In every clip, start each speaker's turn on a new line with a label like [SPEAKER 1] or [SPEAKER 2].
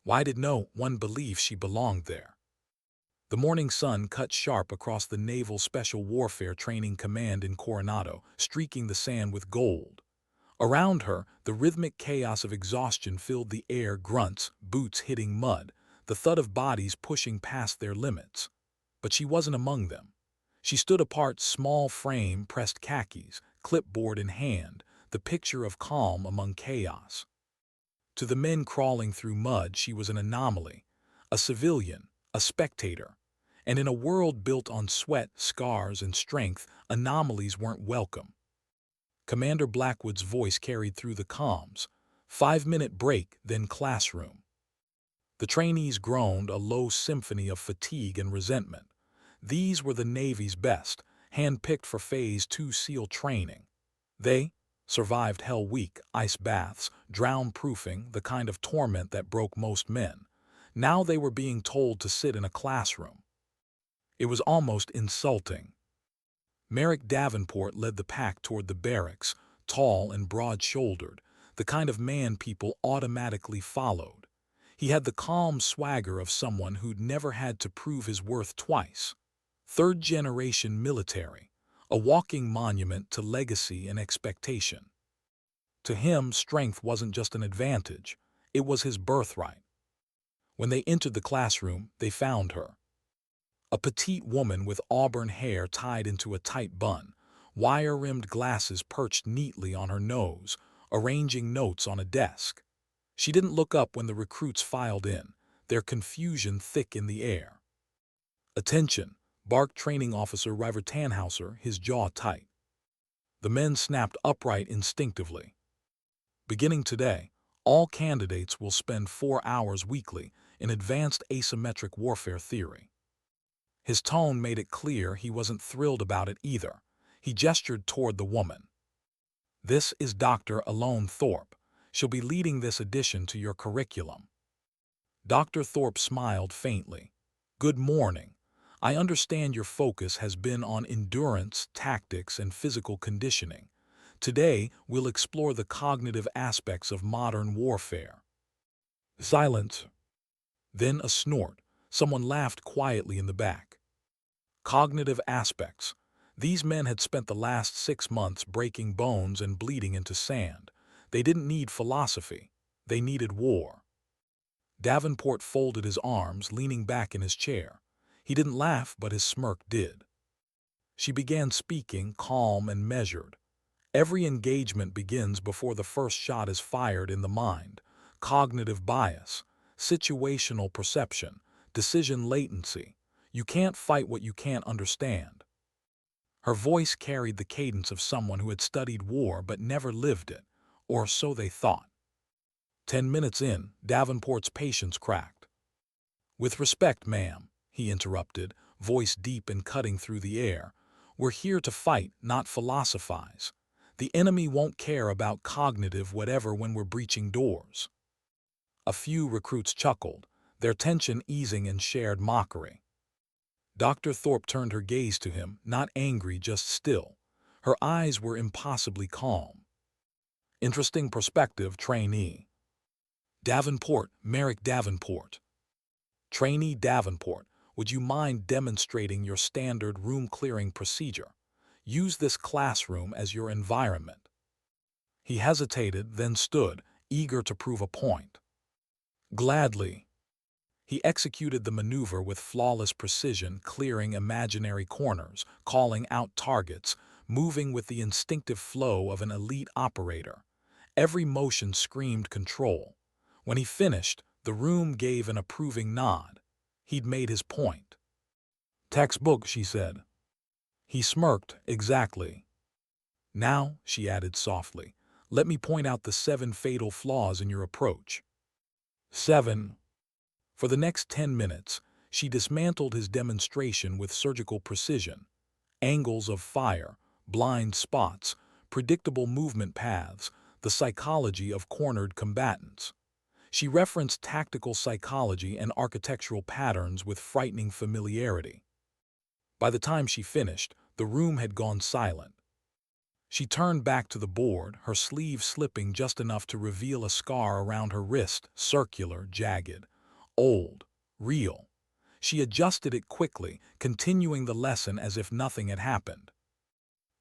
[SPEAKER 1] Why did no one believe she belonged there? The morning sun cut sharp across the Naval Special Warfare Training Command in Coronado, streaking the sand with gold. Around her, the rhythmic chaos of exhaustion filled the air, grunts, boots hitting mud, the thud of bodies pushing past their limits. But she wasn't among them. She stood apart, small frame, pressed khakis, clipboard in hand, the picture of calm among chaos. To the men crawling through mud, she was an anomaly, a civilian, a spectator. And in a world built on sweat, scars, and strength, anomalies weren't welcome. Commander Blackwood's voice carried through the comms. 5-minute break, then classroom. The trainees groaned, a low symphony of fatigue and resentment. These were the Navy's best, hand-picked for Phase 2 SEAL training. They survived Hell Week, ice baths, drown-proofing, the kind of torment that broke most men. Now they were being told to sit in a classroom. It was almost insulting. Merrick Davenport led the pack toward the barracks, tall and broad-shouldered, the kind of man people automatically followed. He had the calm swagger of someone who'd never had to prove his worth twice. Third-generation military, a walking monument to legacy and expectation. To him, strength wasn't just an advantage, it was his birthright. When they entered the classroom, they found her. A petite woman with auburn hair tied into a tight bun, wire-rimmed glasses perched neatly on her nose, arranging notes on a desk. She didn't look up when the recruits filed in, their confusion thick in the air. "Attention," barked Training Officer River Tannhauser, his jaw tight. The men snapped upright instinctively. "Beginning today, all candidates will spend 4 hours weekly in advanced asymmetric warfare theory." His tone made it clear he wasn't thrilled about it either. He gestured toward the woman. "This is Dr. Alone Thorpe. She'll be leading this addition to your curriculum." Dr. Thorpe smiled faintly. "Good morning. I understand your focus has been on endurance, tactics, and physical conditioning. Today, we'll explore the cognitive aspects of modern warfare." Silence. Then a snort. Someone laughed quietly in the back. Cognitive aspects. These men had spent the last 6 months breaking bones and bleeding into sand. They didn't need philosophy. They needed war. Davenport folded his arms, leaning back in his chair. He didn't laugh, but his smirk did. She began speaking, calm and measured. "Every engagement begins before the first shot is fired in the mind. Cognitive bias, situational perception, decision latency. You can't fight what you can't understand." Her voice carried the cadence of someone who had studied war but never lived it, or so they thought. 10 minutes in, Davenport's patience cracked. "With respect, ma'am," he interrupted, voice deep and cutting through the air, "we're here to fight, not philosophize. The enemy won't care about cognitive whatever when we're breaching doors." A few recruits chuckled, their tension easing in shared mockery. Dr. Thorpe turned her gaze to him, not angry, just still. Her eyes were impossibly calm. "Interesting perspective, trainee." "Davenport, Merrick Davenport." "Trainee Davenport, would you mind demonstrating your standard room-clearing procedure? Use this classroom as your environment." He hesitated, then stood, eager to prove a point. "Gladly." He executed the maneuver with flawless precision, clearing imaginary corners, calling out targets, moving with the instinctive flow of an elite operator. Every motion screamed control. When he finished, the room gave an approving nod. He'd made his point. "Textbook," she said. He smirked. "Exactly." "Now," she added softly, "let me point out the 7 fatal flaws in your approach." 7. For the next 10 minutes, she dismantled his demonstration with surgical precision. Angles of fire, blind spots, predictable movement paths, the psychology of cornered combatants. She referenced tactical psychology and architectural patterns with frightening familiarity. By the time she finished, the room had gone silent. She turned back to the board, her sleeve slipping just enough to reveal a scar around her wrist, circular, jagged, old, real. She adjusted it quickly, continuing the lesson as if nothing had happened.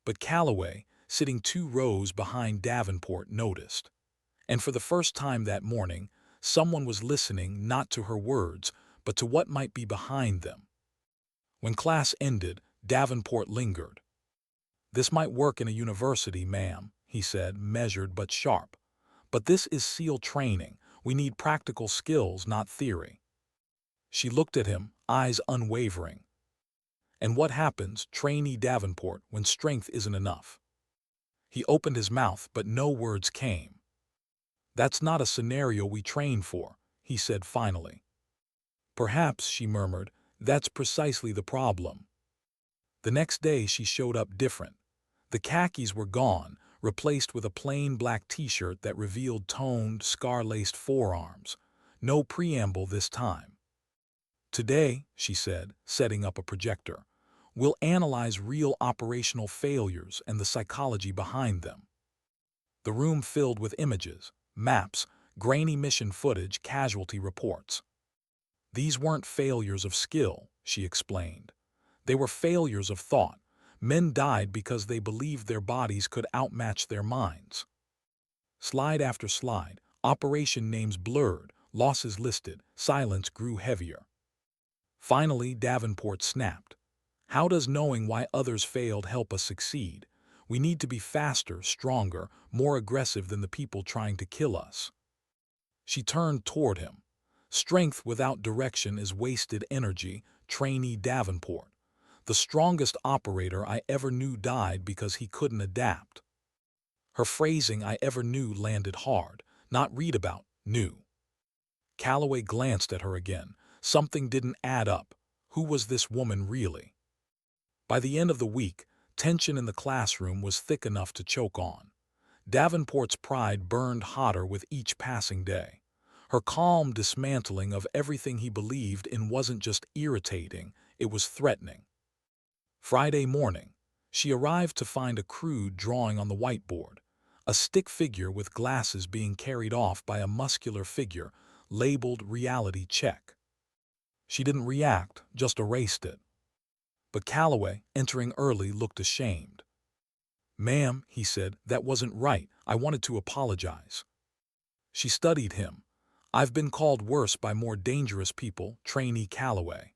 [SPEAKER 1] But Calloway, sitting 2 rows behind Davenport, noticed. And for the first time that morning, someone was listening not to her words, but to what might be behind them. When class ended, Davenport lingered. "This might work in a university, ma'am," he said, measured but sharp. "But this is SEAL training. We need practical skills, not theory." She looked at him, eyes unwavering. "And what happens, trainee Davenport, when strength isn't enough?" He opened his mouth, but no words came. "That's not a scenario we train for," he said finally. "Perhaps," she murmured, "that's precisely the problem." The next day she showed up different. The khakis were gone, replaced with a plain black t-shirt that revealed toned, scar-laced forearms. No preamble this time. "Today," she said, setting up a projector, "we'll analyze real operational failures and the psychology behind them." The room filled with images, maps, grainy mission footage, casualty reports. "These weren't failures of skill," she explained. "They were failures of thought. Men died because they believed their bodies could outmatch their minds." Slide after slide, operation names blurred, losses listed, silence grew heavier. Finally, Davenport snapped. "How does knowing why others failed help us succeed? We need to be faster, stronger, more aggressive than the people trying to kill us." She turned toward him. "Strength without direction is wasted energy, trainee Davenport. The strongest operator I ever knew died because he couldn't adapt." Her phrasing "I ever knew" landed hard, not read about, knew. Calloway glanced at her again. Something didn't add up. Who was this woman really? By the end of the week, tension in the classroom was thick enough to choke on. Davenport's pride burned hotter with each passing day. Her calm dismantling of everything he believed in wasn't just irritating, it was threatening. Friday morning, she arrived to find a crude drawing on the whiteboard, a stick figure with glasses being carried off by a muscular figure labeled "Reality Check." She didn't react, just erased it. But Calloway, entering early, looked ashamed. "Ma'am," he said, "that wasn't right. I wanted to apologize." She studied him. "I've been called worse by more dangerous people, trainee Calloway."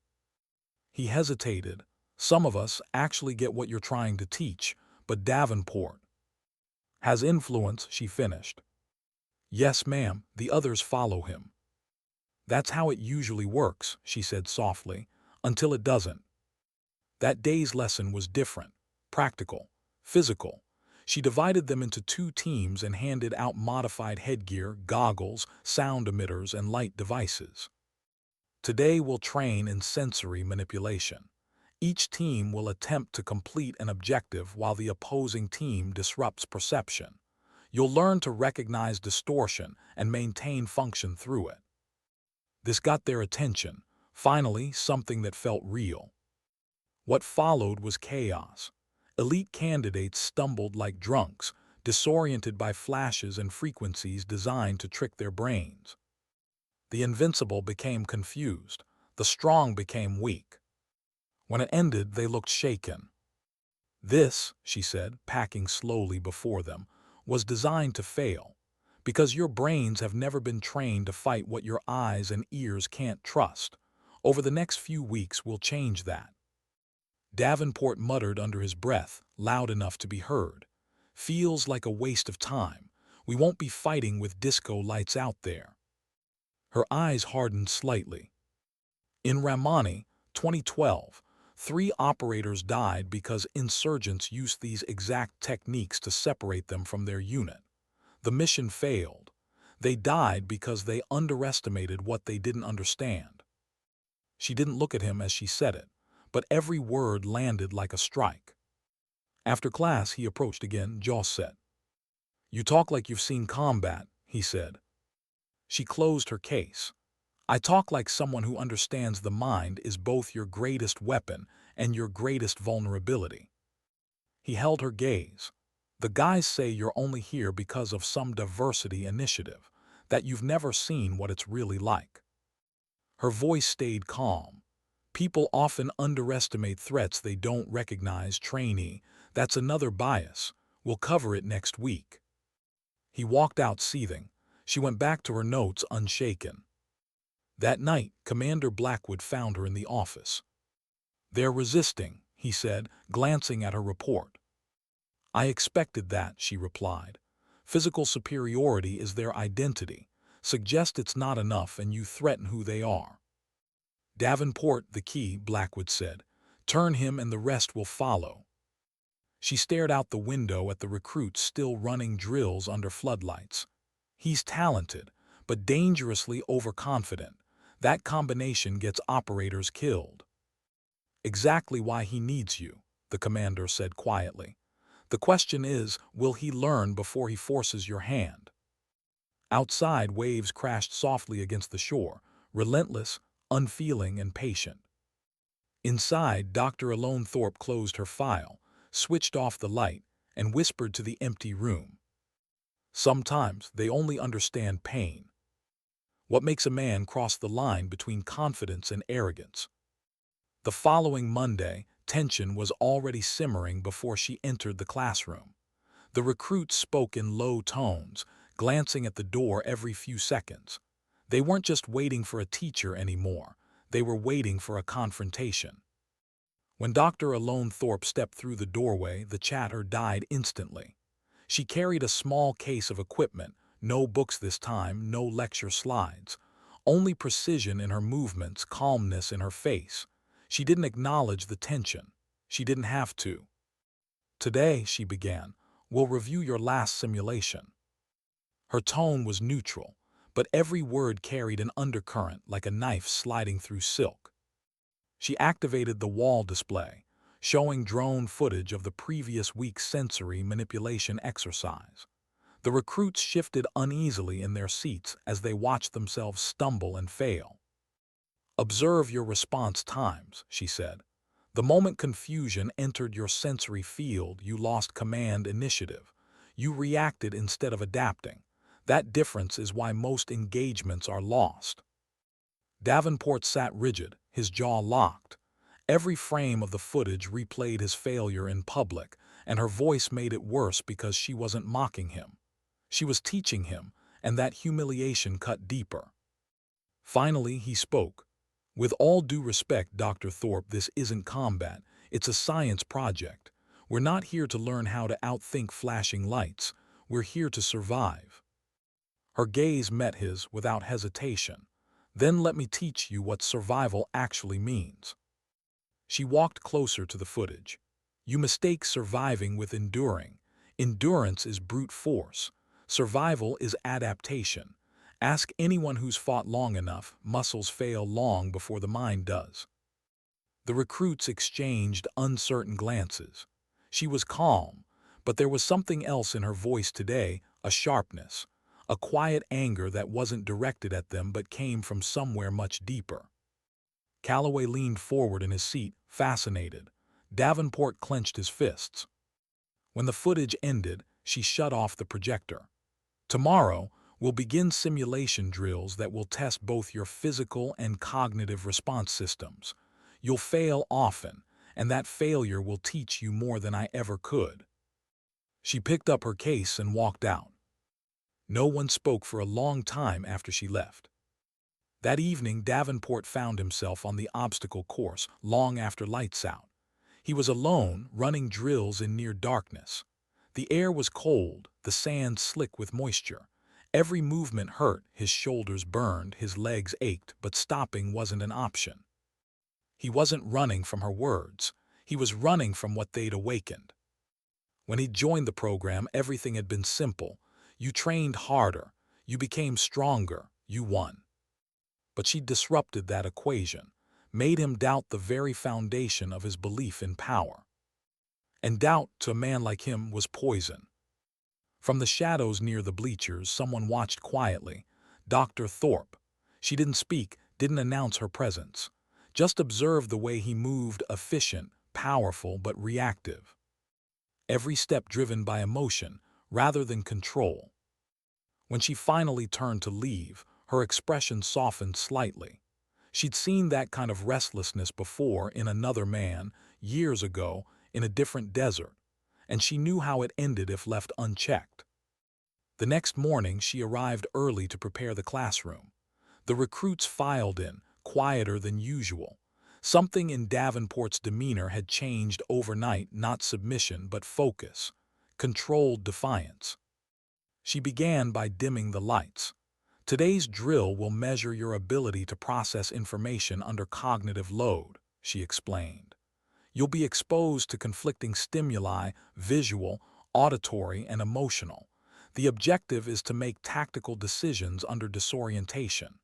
[SPEAKER 1] He hesitated. "Some of us actually get what you're trying to teach, but Davenport has influence," she finished. "Yes, ma'am, the others follow him." "That's how it usually works," she said softly, "until it doesn't." That day's lesson was different, practical, physical. She divided them into 2 teams and handed out modified headgear, goggles, sound emitters, and light devices. "Today we'll train in sensory manipulation. Each team will attempt to complete an objective while the opposing team disrupts perception. You'll learn to recognize distortion and maintain function through it." This got their attention, finally something that felt real. What followed was chaos. Elite candidates stumbled like drunks, disoriented by flashes and frequencies designed to trick their brains. The invincible became confused. The strong became weak. When it ended, they looked shaken. "This," she said, packing slowly before them, "was designed to fail. Because your brains have never been trained to fight what your eyes and ears can't trust. Over the next few weeks, we'll change that." Davenport muttered under his breath, loud enough to be heard. "Feels like a waste of time. We won't be fighting with disco lights out there." Her eyes hardened slightly. In Ramani, 2012, 3 operators died because insurgents used these exact techniques to separate them from their unit. The mission failed. They died because they underestimated what they didn't understand. She didn't look at him as she said it, but every word landed like a strike. After class, he approached again, jaw set. "You talk like you've seen combat," he said. She closed her case. "I talk like someone who understands the mind is both your greatest weapon and your greatest vulnerability." He held her gaze. "The guys say you're only here because of some diversity initiative, that you've never seen what it's really like." Her voice stayed calm. People often underestimate threats they don't recognize, trainee. That's another bias. We'll cover it next week. He walked out seething. She went back to her notes unshaken. That night, Commander Blackwood found her in the office. "They're resisting," he said, glancing at her report. "I expected that," she replied. "Physical superiority is their identity. Suggest it's not enough and you threaten who they are." "Davenport, the key," Blackwood said. "Turn him and the rest will follow." She stared out the window at the recruits still running drills under floodlights. "He's talented, but dangerously overconfident. That combination gets operators killed." "Exactly why he needs you," the commander said quietly. "The question is, will he learn before he forces your hand?" Outside, waves crashed softly against the shore, relentless, unfeeling, and patient. Inside, Dr. Alone Thorpe closed her file, switched off the light, and whispered to the empty room. "Sometimes they only understand pain. What makes a man cross the line between confidence and arrogance?" The following Monday, tension was already simmering before she entered the classroom. The recruits spoke in low tones, glancing at the door every few seconds. They weren't just waiting for a teacher anymore. They were waiting for a confrontation. When Dr. Alone Thorpe stepped through the doorway, the chatter died instantly. She carried a small case of equipment, no books this time, no lecture slides. Only precision in her movements, calmness in her face. She didn't acknowledge the tension. She didn't have to. "Today," she began, "we'll review your last simulation." Her tone was neutral, but every word carried an undercurrent like a knife sliding through silk. She activated the wall display, showing drone footage of the previous week's sensory manipulation exercise. The recruits shifted uneasily in their seats as they watched themselves stumble and fail. "Observe your response times," she said. "The moment confusion entered your sensory field, you lost command initiative. You reacted instead of adapting. That difference is why most engagements are lost." Davenport sat rigid, his jaw locked. Every frame of the footage replayed his failure in public, and her voice made it worse because she wasn't mocking him. She was teaching him, and that humiliation cut deeper. Finally, he spoke. "With all due respect, Dr. Thorpe, this isn't combat. It's a science project. We're not here to learn how to outthink flashing lights. We're here to survive." Her gaze met his without hesitation. "Then let me teach you what survival actually means." She walked closer to the footage. "You mistake surviving with enduring. Endurance is brute force. Survival is adaptation. Ask anyone who's fought long enough, muscles fail long before the mind does." The recruits exchanged uncertain glances. She was calm, but there was something else in her voice today, a sharpness, a quiet anger that wasn't directed at them but came from somewhere much deeper. Calloway leaned forward in his seat, fascinated. Davenport clenched his fists. When the footage ended, she shut off the projector. "Tomorrow, we'll begin simulation drills that will test both your physical and cognitive response systems. You'll fail often, and that failure will teach you more than I ever could." She picked up her case and walked out. No one spoke for a long time after she left. That evening, Davenport found himself on the obstacle course long after lights out. He was alone, running drills in near darkness. The air was cold, the sand slick with moisture. Every movement hurt, his shoulders burned, his legs ached, but stopping wasn't an option. He wasn't running from her words. He was running from what they'd awakened. When he joined the program, everything had been simple. You trained harder, you became stronger, you won. But she disrupted that equation, made him doubt the very foundation of his belief in power. And doubt, to a man like him, was poison. From the shadows near the bleachers, someone watched quietly. Dr. Thorpe. She didn't speak, didn't announce her presence. Just observed the way he moved, efficient, powerful, but reactive. Every step driven by emotion, rather than control. When she finally turned to leave, her expression softened slightly. She'd seen that kind of restlessness before in another man, years ago, in a different desert, and she knew how it ended if left unchecked. The next morning, she arrived early to prepare the classroom. The recruits filed in, quieter than usual. Something in Davenport's demeanor had changed overnight, not submission but focus, controlled defiance. She began by dimming the lights. Today's drill will measure your ability to process information under cognitive load, she explained. You'll be exposed to conflicting stimuli, visual, auditory, and emotional. The objective is to make tactical decisions under disorientation.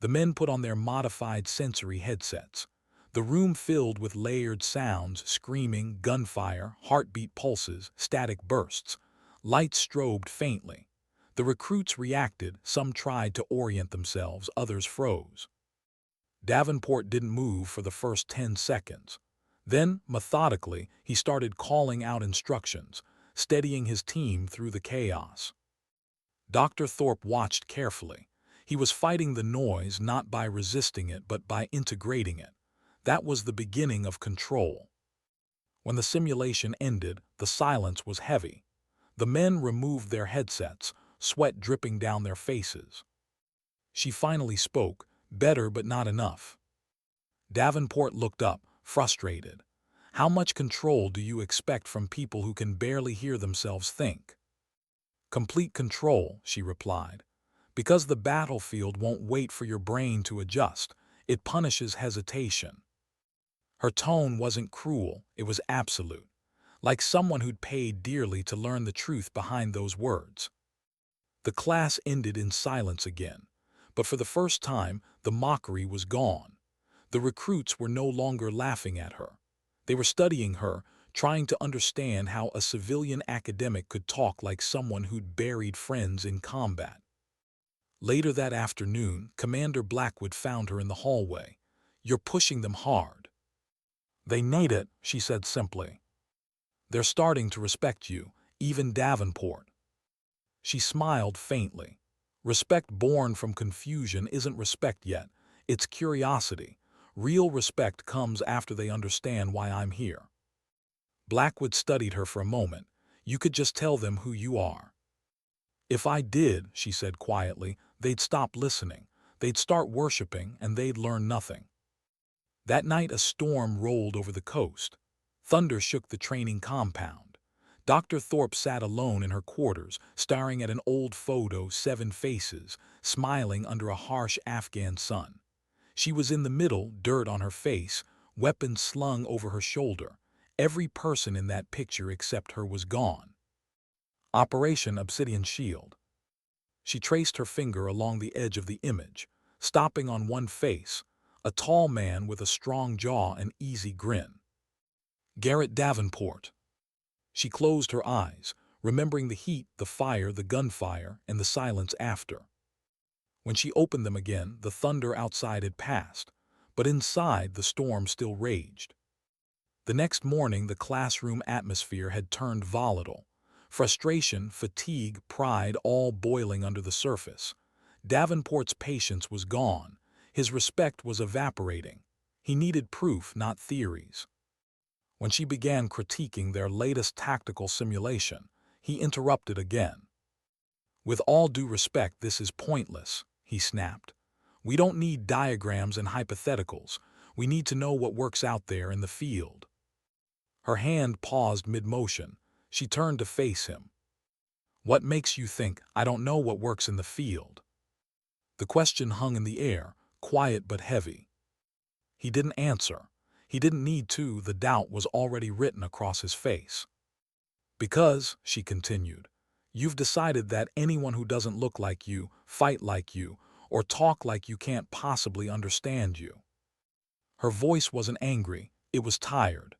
[SPEAKER 1] The men put on their modified sensory headsets. The room filled with layered sounds, screaming, gunfire, heartbeat pulses, static bursts. Lights strobed faintly. The recruits reacted, some tried to orient themselves, others froze. Davenport didn't move for the first 10 seconds. Then, methodically, he started calling out instructions, steadying his team through the chaos. Dr. Thorpe watched carefully. He was fighting the noise not by resisting it but by integrating it. That was the beginning of control. When the simulation ended, the silence was heavy. The men removed their headsets, sweat dripping down their faces. She finally spoke, better but not enough. Davenport looked up, frustrated. How much control do you expect from people who can barely hear themselves think? Complete control, she replied. Because the battlefield won't wait for your brain to adjust, it punishes hesitation. Her tone wasn't cruel, it was absolute, like someone who'd paid dearly to learn the truth behind those words. The class ended in silence again, but for the first time, the mockery was gone. The recruits were no longer laughing at her. They were studying her, trying to understand how a civilian academic could talk like someone who'd buried friends in combat. Later that afternoon, Commander Blackwood found her in the hallway. "You're pushing them hard." "They need it," she said simply. "They're starting to respect you, even Davenport." She smiled faintly. Respect born from confusion isn't respect yet. It's curiosity. Real respect comes after they understand why I'm here. Blackwood studied her for a moment. "You could just tell them who you are." "If I did," she said quietly, "they'd stop listening. They'd start worshiping, and they'd learn nothing." That night a storm rolled over the coast. Thunder shook the training compound. Dr. Thorpe sat alone in her quarters, staring at an old photo, 7 faces, smiling under a harsh Afghan sun. She was in the middle, dirt on her face, weapons slung over her shoulder. Every person in that picture except her was gone. Operation Obsidian Shield. She traced her finger along the edge of the image, stopping on one face, a tall man with a strong jaw and easy grin. Garrett Davenport. She closed her eyes, remembering the heat, the fire, the gunfire, and the silence after. When she opened them again, the thunder outside had passed, but inside the storm still raged. The next morning, the classroom atmosphere had turned volatile. Frustration, fatigue, pride, all boiling under the surface. Davenport's patience was gone. His respect was evaporating. He needed proof, not theories. When she began critiquing their latest tactical simulation, he interrupted again. "With all due respect, this is pointless," he snapped. "We don't need diagrams and hypotheticals. We need to know what works out there in the field." Her hand paused mid-motion. She turned to face him. "What makes you think I don't know what works in the field?" The question hung in the air, quiet but heavy. He didn't answer. He didn't need to, the doubt was already written across his face. "Because," she continued, "you've decided that anyone who doesn't look like you, fight like you, or talk like you can't possibly understand you." Her voice wasn't angry, it was tired.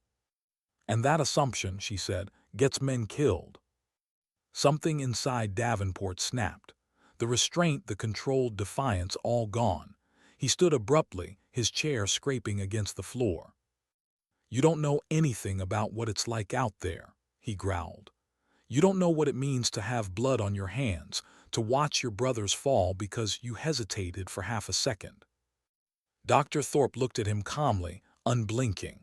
[SPEAKER 1] "And that assumption," she said, "gets men killed." Something inside Davenport snapped. The restraint, the controlled defiance, all gone. He stood abruptly, his chair scraping against the floor. "You don't know anything about what it's like out there," he growled. "You don't know what it means to have blood on your hands, to watch your brothers fall because you hesitated for half a second." Dr. Thorpe looked at him calmly, unblinking.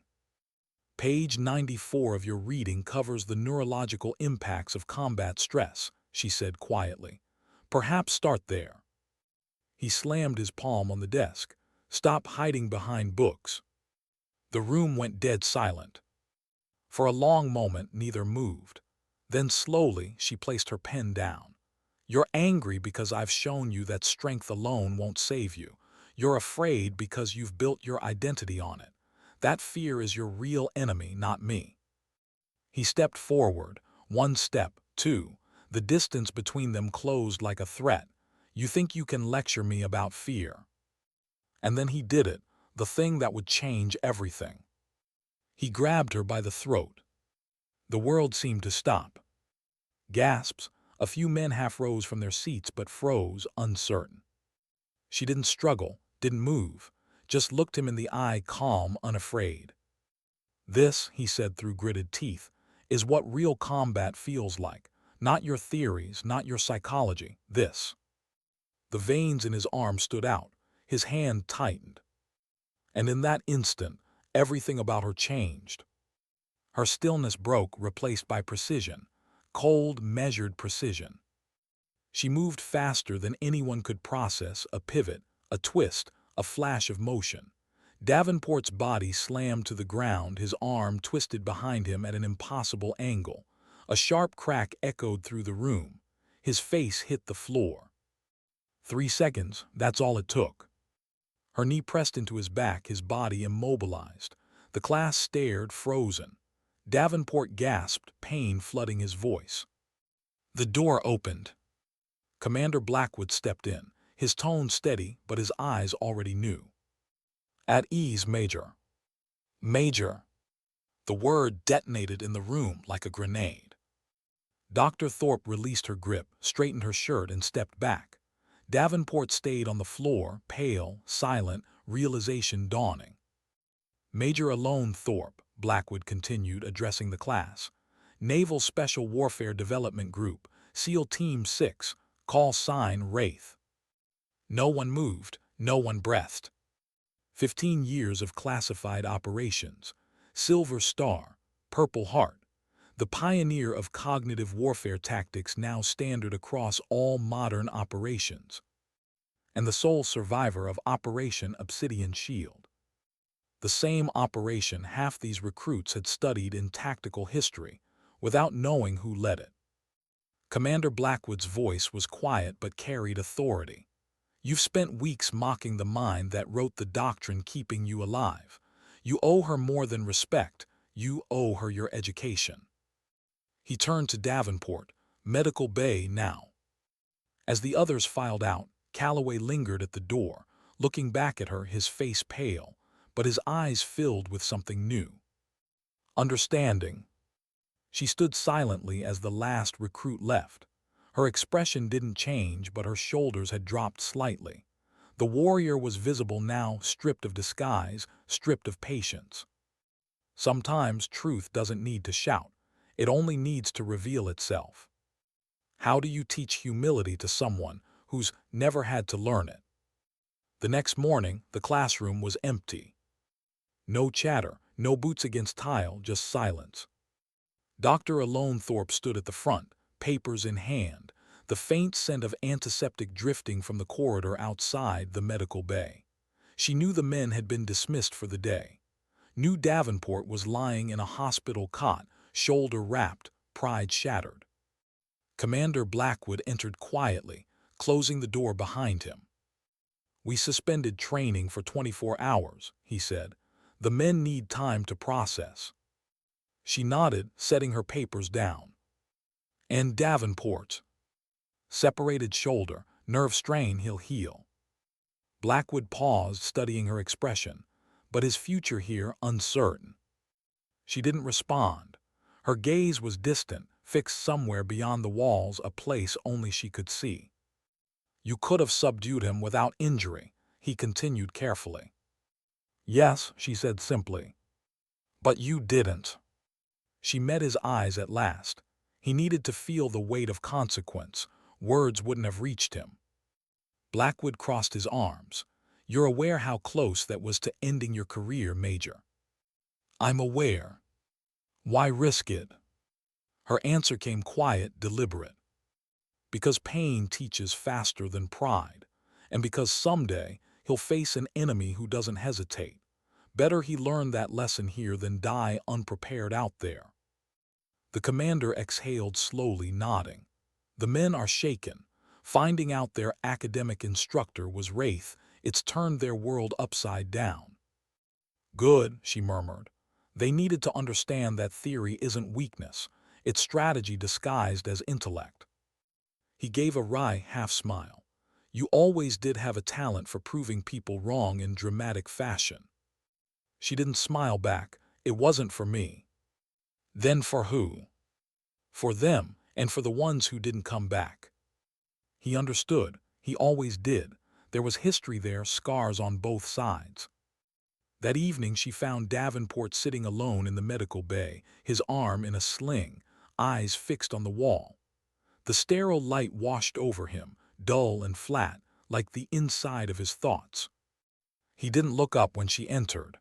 [SPEAKER 1] Page 94 of your reading covers the neurological impacts of combat stress, she said quietly. Perhaps start there. He slammed his palm on the desk. Stop hiding behind books. The room went dead silent. For a long moment, neither moved. Then slowly, she placed her pen down. You're angry because I've shown you that strength alone won't save you. You're afraid because you've built your identity on it. That fear is your real enemy, not me. He stepped forward, one step, two. The distance between them closed like a threat. You think you can lecture me about fear? And then he did it, the thing that would change everything. He grabbed her by the throat. The world seemed to stop. Gasps. A few men half rose from their seats but froze, uncertain. She didn't struggle, didn't move, just looked him in the eye, calm, unafraid. This, he said through gritted teeth, is what real combat feels like. Not your theories, not your psychology, this. The veins in his arm stood out, his hand tightened. And in that instant, everything about her changed. Her stillness broke, replaced by precision, cold, measured precision. She moved faster than anyone could process, a pivot, a twist, a flash of motion. Davenport's body slammed to the ground, his arm twisted behind him at an impossible angle. A sharp crack echoed through the room. His face hit the floor. 3 seconds, that's all it took. Her knee pressed into his back, his body immobilized. The class stared, frozen. Davenport gasped, pain flooding his voice. The door opened. Commander Blackwood stepped in, his tone steady, but his eyes already knew. At ease, Major. Major. The word detonated in the room like a grenade. Dr. Thorpe released her grip, straightened her shirt, and stepped back. Davenport stayed on the floor, pale, silent, realization dawning. Major Alone Thorpe, Blackwood continued, addressing the class. Naval Special Warfare Development Group, SEAL Team 6, call sign Wraith. No one moved, no one breathed. 15 years of classified operations. Silver Star, Purple Heart. The pioneer of cognitive warfare tactics, now standard across all modern operations. And the sole survivor of Operation Obsidian Shield. The same operation half these recruits had studied in tactical history, without knowing who led it. Commander Blackwood's voice was quiet but carried authority. You've spent weeks mocking the mind that wrote the doctrine keeping you alive. You owe her more than respect, you owe her your education. He turned to Davenport, medical bay now. As the others filed out, Calloway lingered at the door, looking back at her, his face pale, but his eyes filled with something new. Understanding. She stood silently as the last recruit left. Her expression didn't change, but her shoulders had dropped slightly. The warrior was visible now, stripped of disguise, stripped of patience. Sometimes truth doesn't need to shout. It only needs to reveal itself. How do you teach humility to someone who's never had to learn it? The next morning, the classroom was empty. No chatter, no boots against tile, just silence. Dr. Alone Thorpe stood at the front, papers in hand, the faint scent of antiseptic drifting from the corridor outside the medical bay. She knew the men had been dismissed for the day. Knew Davenport was lying in a hospital cot, shoulder wrapped, pride shattered. Commander Blackwood entered quietly, closing the door behind him. We suspended training for 24 hours, he said. The men need time to process. She nodded, setting her papers down. And Davenport. Separated shoulder, nerve strain, he'll heal. Blackwood paused, studying her expression, but his future here uncertain. She didn't respond. Her gaze was distant, fixed somewhere beyond the walls, a place only she could see. You could have subdued him without injury, he continued carefully. Yes, she said simply. But you didn't. She met his eyes at last. He needed to feel the weight of consequence. Words wouldn't have reached him. Blackwood crossed his arms. You're aware how close that was to ending your career, Major. I'm aware. Why risk it? Her answer came quiet, deliberate. Because pain teaches faster than pride, and because someday he'll face an enemy who doesn't hesitate. Better he learn that lesson here than die unprepared out there. The commander exhaled slowly, nodding. The men are shaken. Finding out their academic instructor was Wraith, it's turned their world upside down. Good, she murmured. They needed to understand that theory isn't weakness, it's strategy disguised as intellect. He gave a wry half-smile. You always did have a talent for proving people wrong in dramatic fashion. She didn't smile back. It wasn't for me. Then for who? For them, and for the ones who didn't come back. He understood. He always did. There was history there, scars on both sides. That evening she found Davenport sitting alone in the medical bay, his arm in a sling, eyes fixed on the wall. The sterile light washed over him, dull and flat, like the inside of his thoughts. He didn't look up when she entered.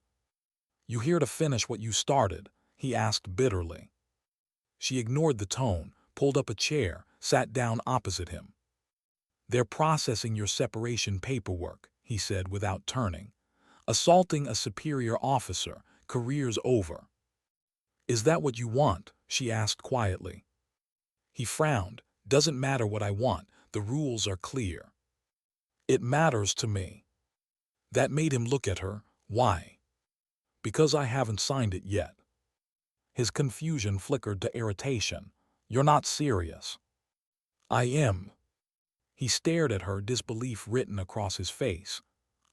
[SPEAKER 1] You here to finish what you started? He asked bitterly. She ignored the tone, pulled up a chair, sat down opposite him. They're processing your separation paperwork, he said without turning. Assaulting a superior officer, career's over. Is that what you want? She asked quietly. He frowned. Doesn't matter what I want, the rules are clear. It matters to me. That made him look at her. Why? Because I haven't signed it yet. His confusion flickered to irritation. You're not serious. I am. He stared at her, disbelief written across his face.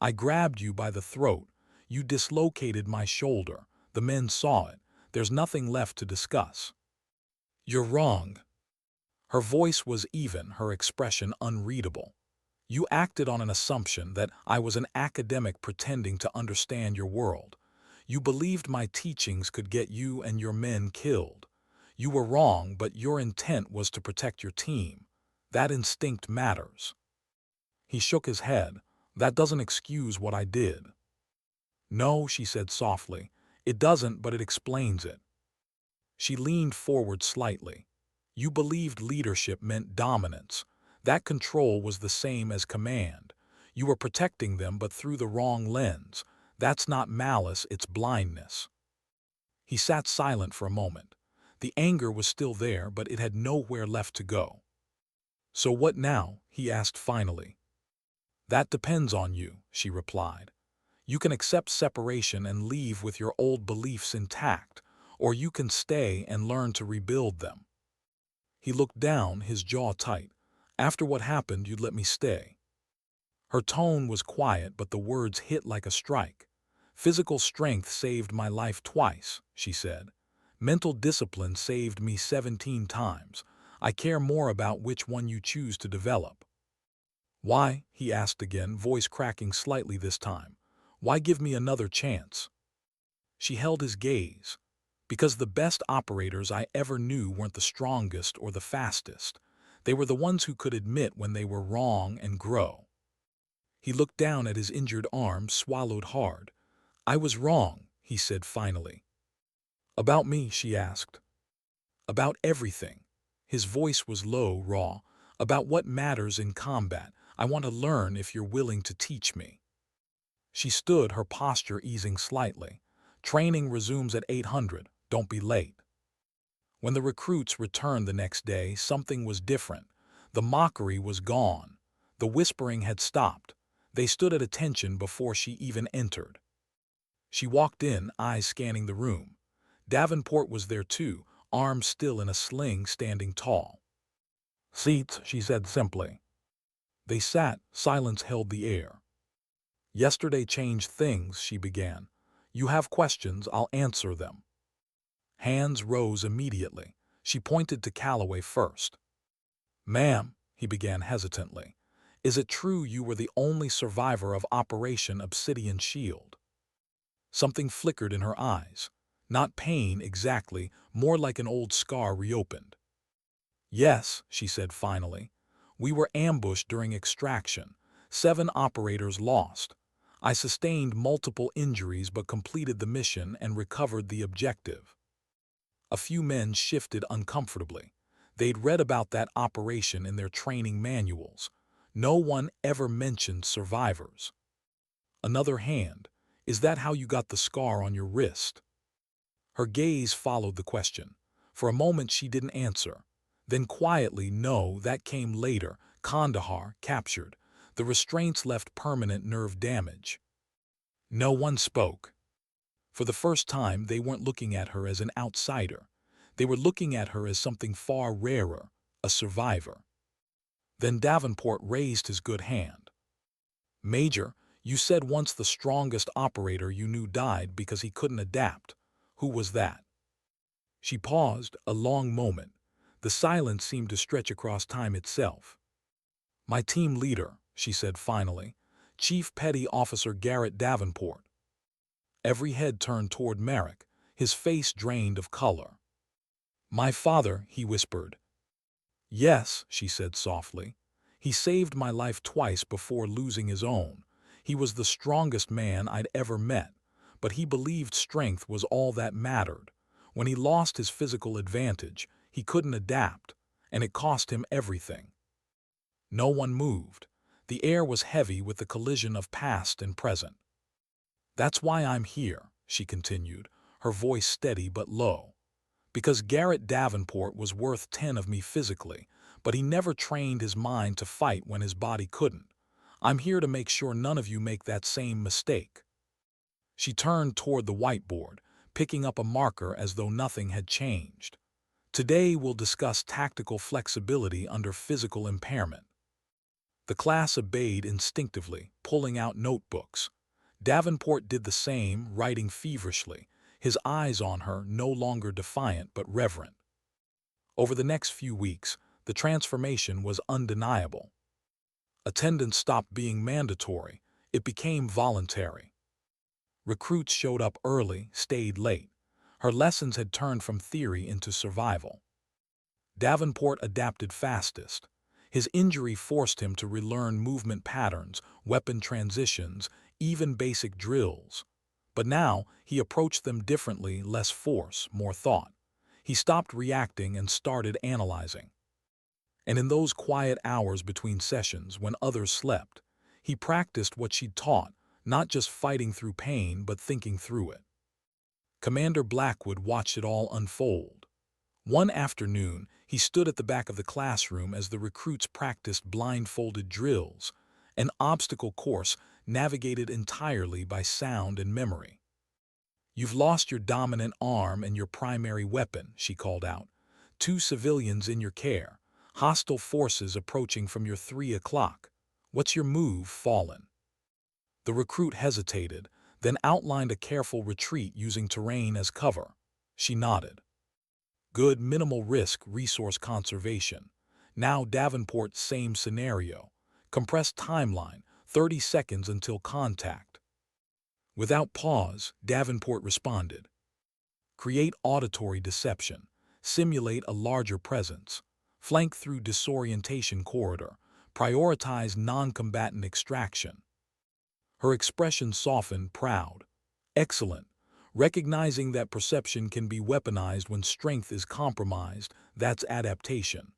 [SPEAKER 1] I grabbed you by the throat. You dislocated my shoulder. The men saw it. There's nothing left to discuss. You're wrong. Her voice was even, her expression unreadable. You acted on an assumption that I was an academic pretending to understand your world. You believed my teachings could get you and your men killed. You were wrong, but your intent was to protect your team. That instinct matters. He shook his head. That doesn't excuse what I did. No, she said softly. It doesn't, but it explains it. She leaned forward slightly. You believed leadership meant dominance. That control was the same as command. You were protecting them, but through the wrong lens. That's not malice, it's blindness. He sat silent for a moment. The anger was still there, but it had nowhere left to go. So what now? He asked finally. That depends on you, she replied. You can accept separation and leave with your old beliefs intact, or you can stay and learn to rebuild them. He looked down, his jaw tight. After what happened, you'd let me stay. Her tone was quiet, but the words hit like a strike. Physical strength saved my life twice, she said. Mental discipline saved me 17 times. I care more about which one you choose to develop. Why? He asked again, voice cracking slightly this time. Why give me another chance? She held his gaze. Because the best operators I ever knew weren't the strongest or the fastest. They were the ones who could admit when they were wrong and grow. He looked down at his injured arm, swallowed hard. I was wrong, he said finally. About me, she asked. About everything. His voice was low, raw. About what matters in combat. I want to learn if you're willing to teach me. She stood, her posture easing slightly. Training resumes at 800. Don't be late. When the recruits returned the next day, something was different. The mockery was gone. The whispering had stopped. They stood at attention before she even entered. She walked in, eyes scanning the room. Davenport was there too, arms still in a sling, standing tall. Seats, she said simply. They sat, silence held the air. Yesterday changed things, she began. You have questions, I'll answer them. Hands rose immediately. She pointed to Calloway first. Ma'am, he began hesitantly, is it true you were the only survivor of Operation Obsidian Shield? Something flickered in her eyes. Not pain exactly, more like an old scar reopened. Yes, she said finally. We were ambushed during extraction. 7 operators lost. I sustained multiple injuries but completed the mission and recovered the objective. A few men shifted uncomfortably. They'd read about that operation in their training manuals. No one ever mentioned survivors. Another hand, is that how you got the scar on your wrist? Her gaze followed the question. For a moment she didn't answer. Then quietly, no, that came later. Kandahar, captured. The restraints left permanent nerve damage. No one spoke. For the first time, they weren't looking at her as an outsider. They were looking at her as something far rarer, a survivor. Then Davenport raised his good hand. Major, you said once the strongest operator you knew died because he couldn't adapt. Who was that? She paused, a long moment. The silence seemed to stretch across time itself. My team leader, she said finally, Chief Petty Officer Garrett Davenport. Every head turned toward Merrick, his face drained of color. My father, he whispered. Yes, she said softly. He saved my life twice before losing his own. He was the strongest man I'd ever met, but he believed strength was all that mattered. When he lost his physical advantage, he couldn't adapt, and it cost him everything. No one moved. The air was heavy with the collision of past and present. That's why I'm here, she continued, her voice steady but low. Because Garrett Davenport was worth 10 of me physically, but he never trained his mind to fight when his body couldn't. I'm here to make sure none of you make that same mistake. She turned toward the whiteboard, picking up a marker as though nothing had changed. Today we'll discuss tactical flexibility under physical impairment. The class obeyed instinctively, pulling out notebooks. Davenport did the same, writing feverishly, his eyes on her no longer defiant but reverent. Over the next few weeks, the transformation was undeniable. Attendance stopped being mandatory, it became voluntary. Recruits showed up early, stayed late. Her lessons had turned from theory into survival. Davenport adapted fastest. His injury forced him to relearn movement patterns, weapon transitions, even basic drills. But now he approached them differently, less force, more thought. He stopped reacting and started analyzing. And in those quiet hours between sessions, when others slept, he practiced what she'd taught, not just fighting through pain, but thinking through it. Commander Blackwood watched it all unfold. One afternoon, he stood at the back of the classroom as the recruits practiced blindfolded drills, an obstacle course navigated entirely by sound and memory. You've lost your dominant arm and your primary weapon, she called out. 2 civilians in your care. Hostile forces approaching from your 3 o'clock. What's your move, Fallen? The recruit hesitated, then outlined a careful retreat using terrain as cover. She nodded. Good minimal risk resource conservation. Now Davenport, same scenario. Compressed timeline, 30 seconds until contact. Without pause, Davenport responded. Create auditory deception. Simulate a larger presence. Flank through disorientation corridor. Prioritize non-combatant extraction. Her expression softened, proud. Excellent. Recognizing that perception can be weaponized when strength is compromised, that's adaptation.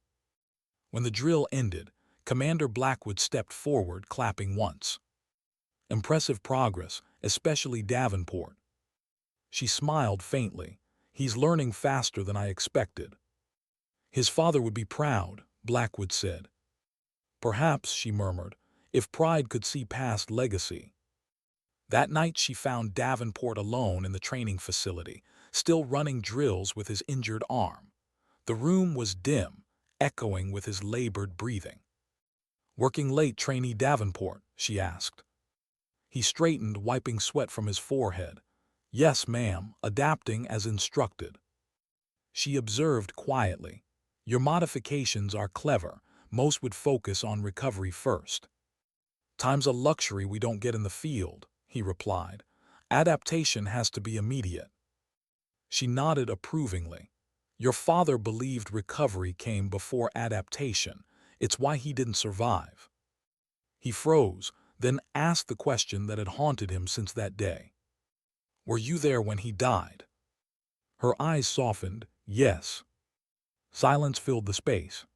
[SPEAKER 1] When the drill ended, Commander Blackwood stepped forward, clapping once. Impressive progress, especially Davenport. She smiled faintly. He's learning faster than I expected. His father would be proud, Blackwood said. Perhaps, she murmured, if pride could see past legacy. That night she found Davenport alone in the training facility, still running drills with his injured arm. The room was dim, echoing with his labored breathing. Working late, trainee Davenport? She asked. He straightened, wiping sweat from his forehead. Yes, ma'am, adapting as instructed. She observed quietly. Your modifications are clever. Most would focus on recovery first. Time's a luxury we don't get in the field, he replied. Adaptation has to be immediate. She nodded approvingly. Your father believed recovery came before adaptation. It's why he didn't survive. He froze, then asked the question that had haunted him since that day. "Were you there when he died?" Her eyes softened. "Yes." Silence filled the space.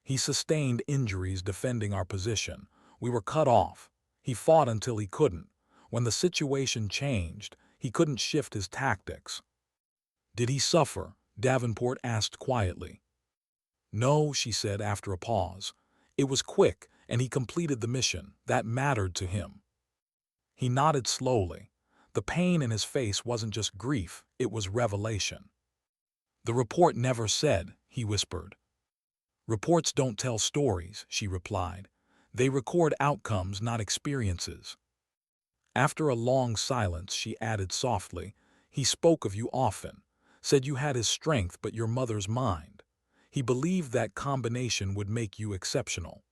[SPEAKER 1] "He sustained injuries defending our position. We were cut off. He fought until he couldn't. When the situation changed, he couldn't shift his tactics." "Did he suffer?" Davenport asked quietly. "No," she said after a pause. "It was quick, and he completed the mission. That mattered to him." He nodded slowly. The pain in his face wasn't just grief, it was revelation. "The report never said," he whispered. "Reports don't tell stories," she replied. "They record outcomes, not experiences." After a long silence, she added softly, "He spoke of you often, said you had his strength but your mother's mind. He believed that combination would make you exceptional."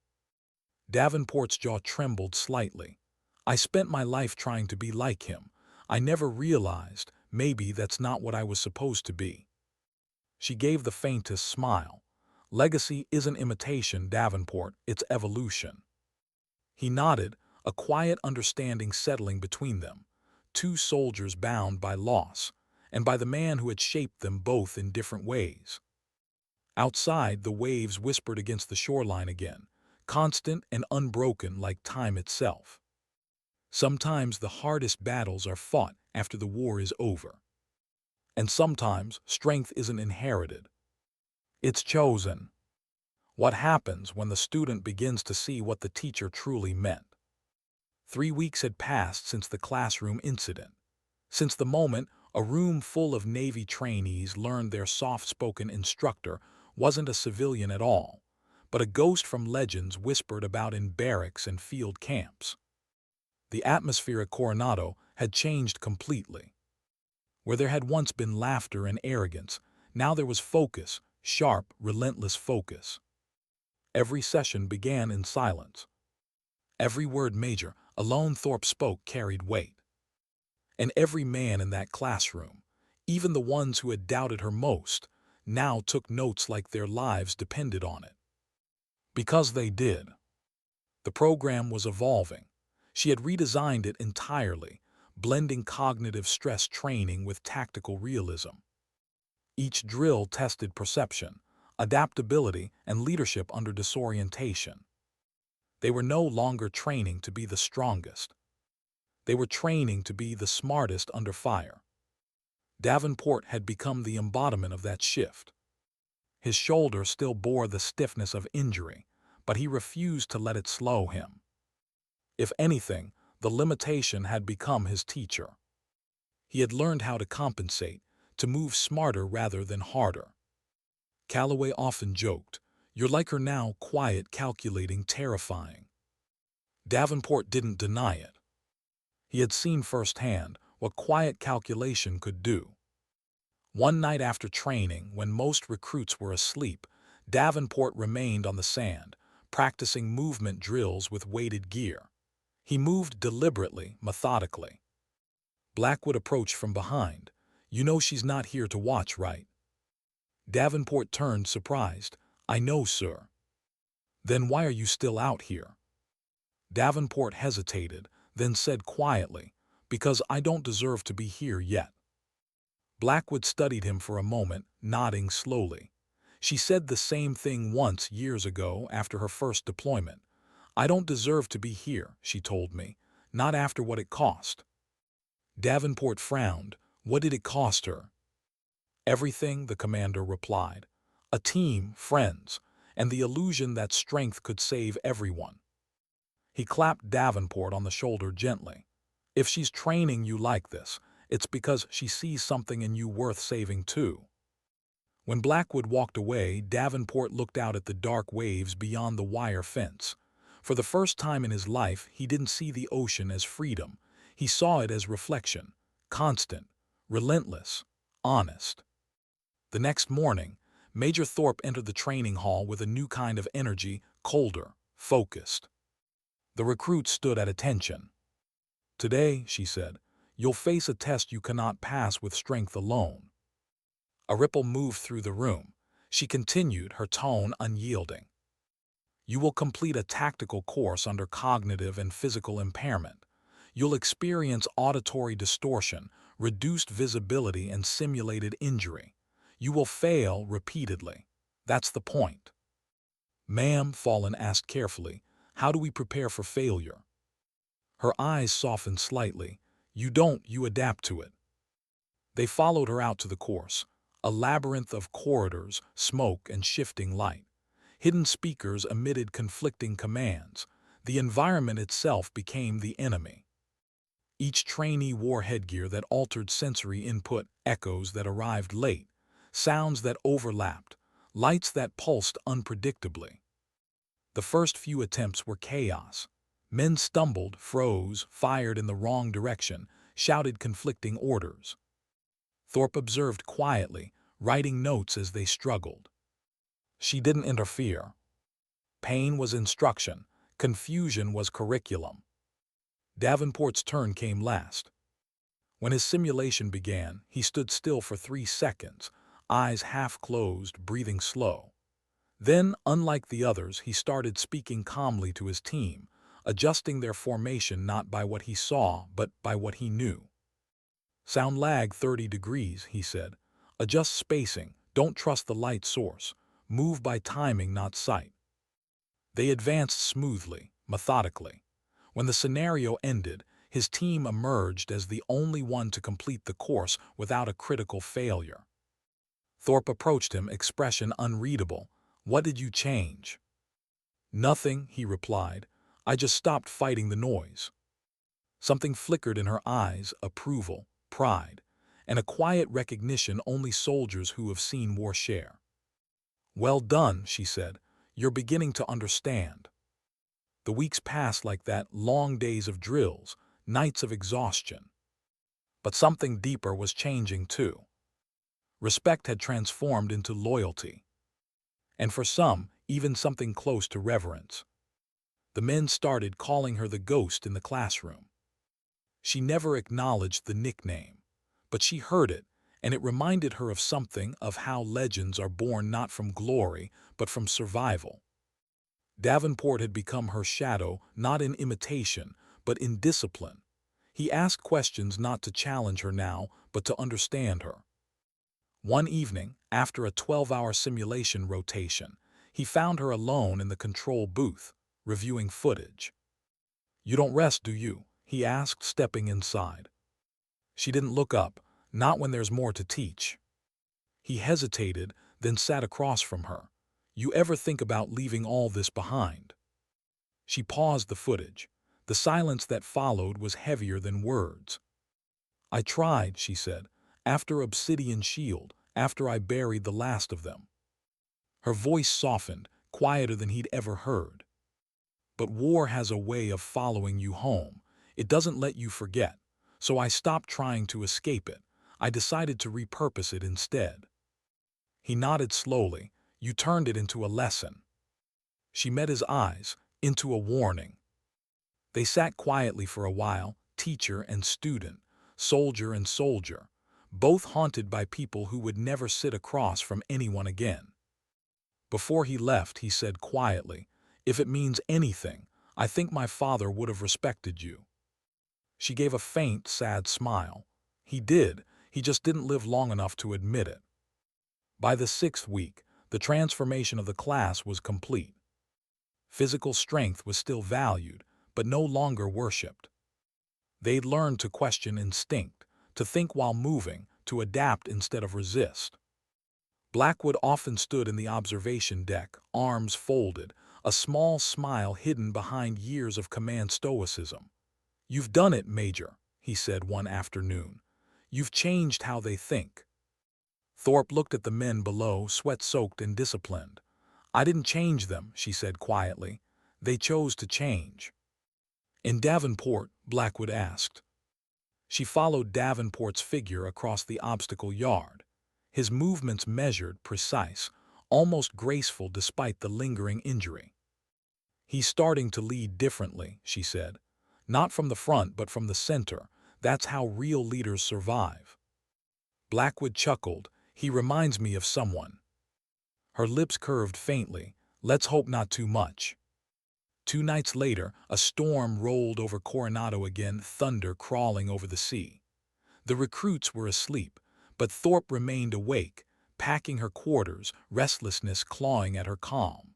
[SPEAKER 1] Davenport's jaw trembled slightly. "I spent my life trying to be like him. I never realized, maybe that's not what I was supposed to be." She gave the faintest smile. "Legacy isn't imitation, Davenport, it's evolution." He nodded, a quiet understanding settling between them. Two soldiers bound by loss, and by the man who had shaped them both in different ways. Outside, the waves whispered against the shoreline again, constant and unbroken like time itself. Sometimes the hardest battles are fought after the war is over. And sometimes strength isn't inherited. It's chosen. What happens when the student begins to see what the teacher truly meant? 3 weeks had passed since the classroom incident. Since the moment a room full of Navy trainees learned their soft-spoken instructor wasn't a civilian at all, but a ghost from legends whispered about in barracks and field camps. The atmosphere at Coronado had changed completely. Where there had once been laughter and arrogance, now there was focus, sharp, relentless focus. Every session began in silence. Every word Major Alone Thorpe spoke carried weight. And every man in that classroom, even the ones who had doubted her most, now took notes like their lives depended on it. Because they did. The program was evolving. She had redesigned it entirely, blending cognitive stress training with tactical realism. Each drill tested perception, adaptability, and leadership under disorientation. They were no longer training to be the strongest. They were training to be the smartest under fire. Davenport had become the embodiment of that shift. His shoulder still bore the stiffness of injury, but he refused to let it slow him. If anything, the limitation had become his teacher. He had learned how to compensate, to move smarter rather than harder. Calloway often joked, "You're like her now, quiet, calculating, terrifying." Davenport didn't deny it. He had seen firsthand what quiet calculation could do. One night after training, when most recruits were asleep, Davenport remained on the sand, practicing movement drills with weighted gear. He moved deliberately, methodically. Blackwood approached from behind. "You know she's not here to watch, right?" Davenport turned, surprised. "I know, sir." "Then why are you still out here?" Davenport hesitated, then said quietly, "Because I don't deserve to be here yet." Blackwood studied him for a moment, nodding slowly. "She said the same thing once years ago after her first deployment. 'I don't deserve to be here,' she told me, 'not after what it cost.'" Davenport frowned. "What did it cost her?" "Everything," the commander replied. "A team, friends, and the illusion that strength could save everyone." He clapped Davenport on the shoulder gently. "If she's training you like this, it's because she sees something in you worth saving too." When Blackwood walked away, Davenport looked out at the dark waves beyond the wire fence. For the first time in his life, he didn't see the ocean as freedom. He saw it as reflection, constant, relentless, honest. The next morning, Major Thorpe entered the training hall with a new kind of energy, colder, focused. The recruit stood at attention. "Today," she said, "you'll face a test you cannot pass with strength alone." A ripple moved through the room. She continued, her tone unyielding. You will complete a tactical course under cognitive and physical impairment. You'll experience auditory distortion, reduced visibility, and simulated injury. You will fail repeatedly. That's the point. Ma'am, Fallon asked carefully, how do we prepare for failure? Her eyes softened slightly. You don't, you adapt to it. They followed her out to the course, a labyrinth of corridors, smoke, and shifting light. Hidden speakers emitted conflicting commands. The environment itself became the enemy. Each trainee wore headgear that altered sensory input, echoes that arrived late, sounds that overlapped, lights that pulsed unpredictably. The first few attempts were chaos. Men stumbled, froze, fired in the wrong direction, shouted conflicting orders. Thorpe observed quietly, writing notes as they struggled. She didn't interfere. Pain was instruction. Confusion was curriculum. Davenport's turn came last. When his simulation began, he stood still for 3 seconds, eyes half closed, breathing slow. Then, unlike the others, he started speaking calmly to his team, adjusting their formation not by what he saw, but by what he knew. Sound lag 30 degrees, he said. Adjust spacing, don't trust the light source. Move by timing, not sight. They advanced smoothly, methodically. When the scenario ended, his team emerged as the only one to complete the course without a critical failure. Thorpe approached him, expression unreadable. What did you change? Nothing, he replied. I just stopped fighting the noise. Something flickered in her eyes, approval, pride, and a quiet recognition only soldiers who have seen war share. Well done, she said. You're beginning to understand. The weeks passed like that, long days of drills, nights of exhaustion. But something deeper was changing too. Respect had transformed into loyalty. And for some, even something close to reverence. The men started calling her the ghost in the classroom. She never acknowledged the nickname, but she heard it, and it reminded her of something, of how legends are born not from glory, but from survival. Davenport had become her shadow, not in imitation, but in discipline. He asked questions not to challenge her now, but to understand her. One evening, after a 12-hour simulation rotation, he found her alone in the control booth, reviewing footage. You don't rest, do you? He asked, stepping inside. She didn't look up, not when there's more to teach. He hesitated, then sat across from her. You ever think about leaving all this behind? She paused the footage. The silence that followed was heavier than words. I tried, she said, after Obsidian Shield, after I buried the last of them. Her voice softened, quieter than he'd ever heard. But war has a way of following you home. It doesn't let you forget. So I stopped trying to escape it. I decided to repurpose it instead. He nodded slowly. You turned it into a lesson. She met his eyes, into a warning. They sat quietly for a while, teacher and student, soldier and soldier, both haunted by people who would never sit across from anyone again. Before he left, he said quietly, if it means anything, I think my father would have respected you. She gave a faint, sad smile. He did, he just didn't live long enough to admit it. By the 6th week, the transformation of the class was complete. Physical strength was still valued, but no longer worshipped. They'd learned to question instinct, to think while moving, to adapt instead of resist. Blackwood often stood in the observation deck, arms folded, a small smile hidden behind years of command stoicism. You've done it, Major, he said one afternoon. You've changed how they think. Thorpe looked at the men below, sweat-soaked and disciplined. I didn't change them, she said quietly. They chose to change. In Davenport, Blackwood asked. She followed Davenport's figure across the obstacle yard. His movements measured, precise, almost graceful despite the lingering injury. He's starting to lead differently, she said. Not from the front, but from the center. That's how real leaders survive. Blackwood chuckled. He reminds me of someone. Her lips curved faintly. Let's hope not too much. 2 nights later, a storm rolled over Coronado again, thunder crawling over the sea. The recruits were asleep, but Thorpe remained awake, packing her quarters, restlessness clawing at her calm.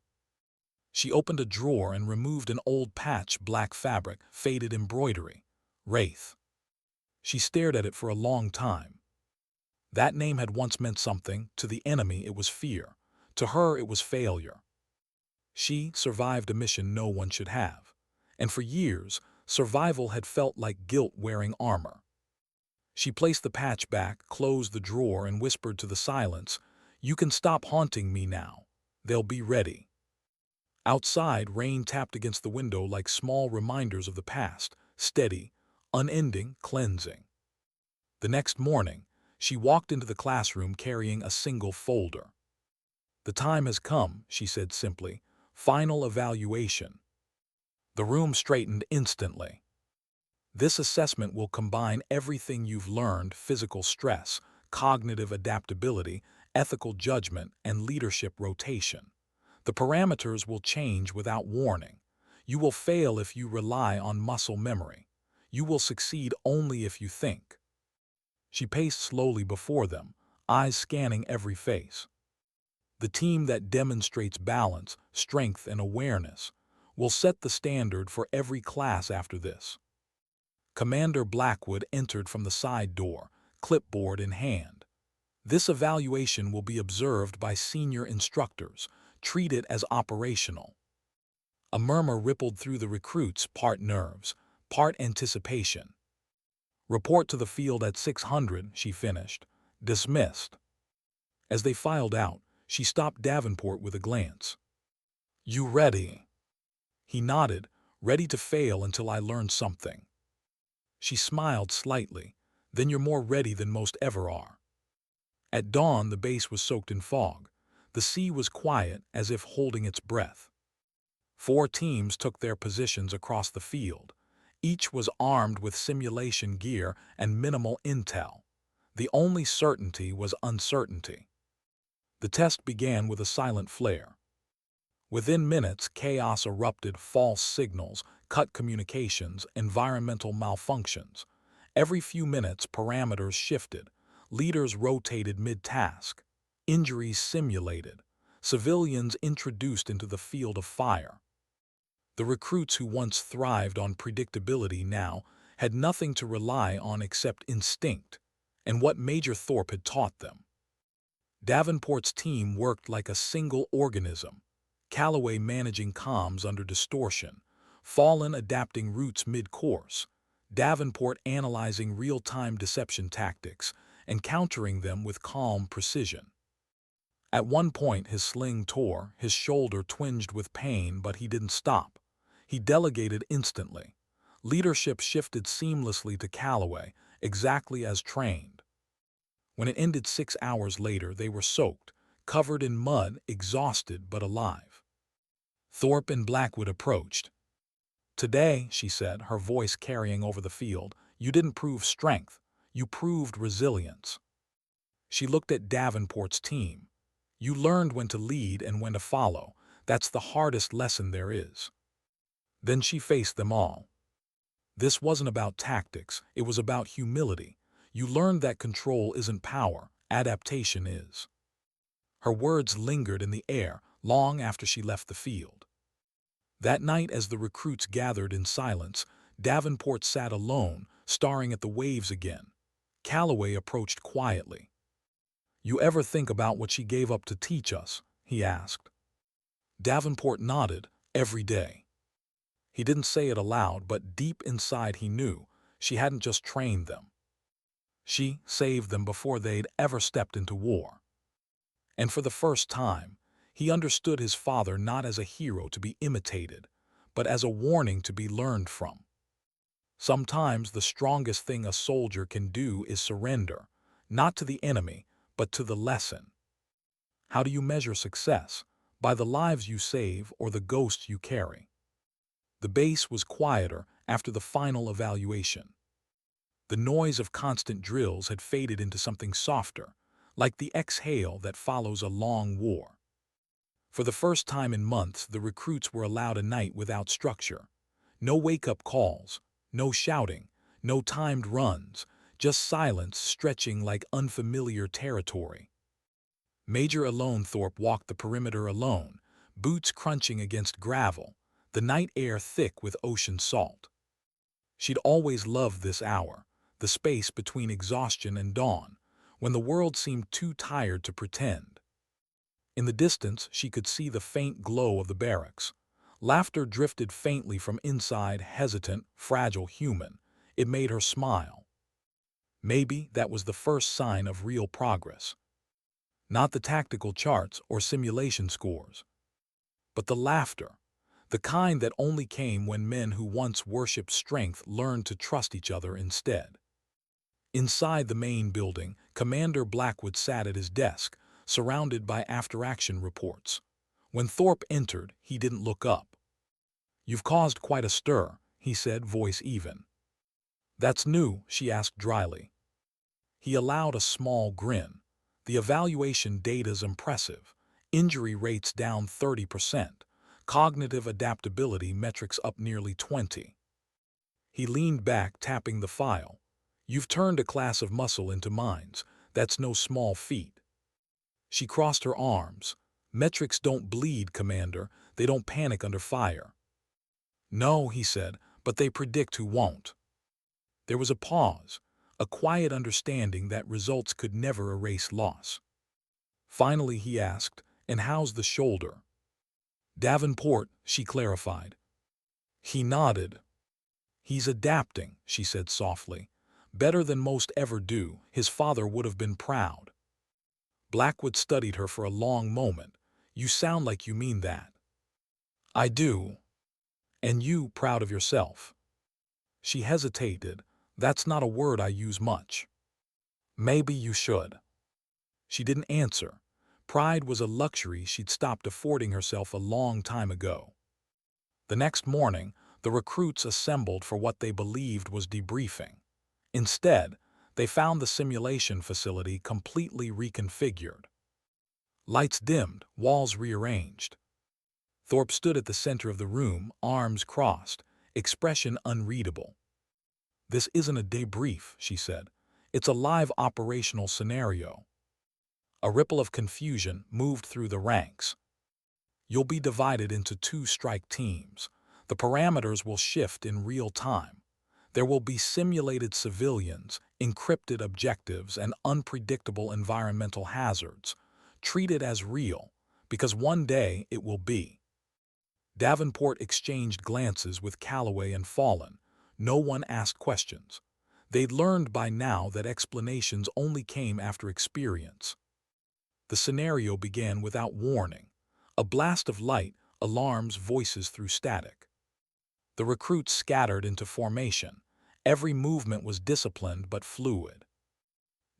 [SPEAKER 1] She opened a drawer and removed an old patch black fabric, faded embroidery. Wraith. She stared at it for a long time. That name had once meant something. To the enemy it was fear. To her it was failure. She survived a mission no one should have. And for years, survival had felt like guilt wearing armor. She placed the patch back, closed the drawer, and whispered to the silence, "You can stop haunting me now. They'll be ready." Outside, rain tapped against the window like small reminders of the past, steady, unending, cleansing. The next morning, she walked into the classroom carrying a single folder. "The time has come," she said simply. "Final evaluation." The room straightened instantly. "This assessment will combine everything you've learned: physical stress, cognitive adaptability, ethical judgment, and leadership rotation. The parameters will change without warning. You will fail if you rely on muscle memory. You will succeed only if you think." She paced slowly before them, eyes scanning every face. "The team that demonstrates balance, strength, and awareness will set the standard for every class after this." Commander Blackwood entered from the side door, clipboard in hand. "This evaluation will be observed by senior instructors. Treat it as operational." A murmur rippled through the recruits, part nerves, part anticipation. "Report to the field at 600, she finished. "Dismissed." As they filed out, she stopped Davenport with a glance. "You ready?" He nodded, "Ready to fail until I learn something." She smiled slightly. "Then you're more ready than most ever are." At dawn, the base was soaked in fog. The sea was quiet, as if holding its breath. 4 teams took their positions across the field. Each was armed with simulation gear and minimal intel. The only certainty was uncertainty. The test began with a silent flare. Within minutes, chaos erupted: false signals, cut communications, environmental malfunctions. Every few minutes, parameters shifted. Leaders rotated mid-task. Injuries simulated. Civilians introduced into the field of fire. The recruits who once thrived on predictability now had nothing to rely on except instinct and what Major Thorpe had taught them. Davenport's team worked like a single organism. Calloway managing comms under distortion, Fallon adapting routes mid-course, Davenport analyzing real-time deception tactics and countering them with calm precision. At one point his sling tore, his shoulder twinged with pain, but he didn't stop. He delegated instantly. Leadership shifted seamlessly to Calloway, exactly as trained. When it ended 6 hours later, they were soaked, covered in mud, exhausted but alive. Thorpe and Blackwood approached. "Today," she said, her voice carrying over the field, "you didn't prove strength. You proved resilience." She looked at Davenport's team. "You learned when to lead and when to follow. That's the hardest lesson there is." Then she faced them all. "This wasn't about tactics, it was about humility. You learned that control isn't power, adaptation is." Her words lingered in the air long after she left the field. That night, as the recruits gathered in silence, Davenport sat alone, staring at the waves again. Calloway approached quietly. "You ever think about what she gave up to teach us?" he asked. Davenport nodded. "Every day." He didn't say it aloud, but deep inside he knew she hadn't just trained them. She saved them before they'd ever stepped into war. And for the first time, he understood his father not as a hero to be imitated, but as a warning to be learned from. Sometimes the strongest thing a soldier can do is surrender, not to the enemy, but to the lesson. How do you measure success? By the lives you save or the ghosts you carry? The base was quieter after the final evaluation. The noise of constant drills had faded into something softer, like the exhale that follows a long war. For the first time in months, the recruits were allowed a night without structure. No wake-up calls, no shouting, no timed runs, just silence stretching like unfamiliar territory. Major Alonethorpe walked the perimeter alone, boots crunching against gravel, the night air thick with ocean salt. She'd always loved this hour, the space between exhaustion and dawn, when the world seemed too tired to pretend. In the distance, she could see the faint glow of the barracks. Laughter drifted faintly from inside, hesitant, fragile human. It made her smile. Maybe that was the first sign of real progress. Not the tactical charts or simulation scores, but the laughter, the kind that only came when men who once worshipped strength learned to trust each other instead. Inside the main building, Commander Blackwood sat at his desk, surrounded by after-action reports. When Thorpe entered, he didn't look up. "You've caused quite a stir," he said, voice even. "That's new?" she asked dryly. He allowed a small grin. "The evaluation data's impressive. Injury rates down 30%. Cognitive adaptability metrics up nearly 20. He leaned back, tapping the file. "You've turned a class of muscle into minds. That's no small feat." She crossed her arms. "Metrics don't bleed, Commander. They don't panic under fire." "No," he said, "but they predict who won't." There was a pause, a quiet understanding that results could never erase loss. Finally he asked, "And how's the shoulder?" "Davenport," she clarified. He nodded. "He's adapting," she said softly. "Better than most ever do. His father would have been proud." Blackwood studied her for a long moment. "You sound like you mean that." "I do." "And you proud of yourself?" She hesitated. "That's not a word I use much." "Maybe you should." She didn't answer. Pride was a luxury she'd stopped affording herself a long time ago. The next morning, the recruits assembled for what they believed was debriefing. Instead, they found the simulation facility completely reconfigured. Lights dimmed, walls rearranged. Thorpe stood at the center of the room, arms crossed, expression unreadable. "This isn't a debrief," she said. "It's a live operational scenario." A ripple of confusion moved through the ranks. "You'll be divided into 2 strike teams. The parameters will shift in real time. There will be simulated civilians, encrypted objectives, and unpredictable environmental hazards. Treat it as real, because one day it will be." Davenport exchanged glances with Calloway and Fallon. No one asked questions. They'd learned by now that explanations only came after experience. The scenario began without warning. A blast of light, alarms, voices through static. The recruits scattered into formation. Every movement was disciplined but fluid.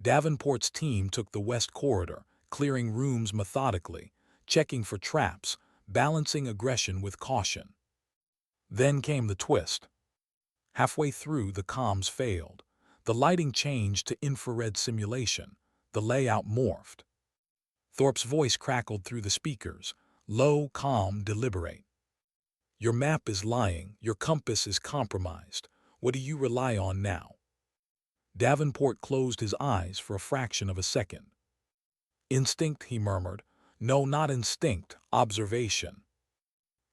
[SPEAKER 1] Davenport's team took the west corridor, clearing rooms methodically, checking for traps, balancing aggression with caution. Then came the twist. Halfway through, the comms failed. The lighting changed to infrared simulation. The layout morphed. Thorpe's voice crackled through the speakers, low, calm, deliberate. "Your map is lying, your compass is compromised. What do you rely on now?" Davenport closed his eyes for a fraction of a second. "Instinct," he murmured. "No, not instinct, observation."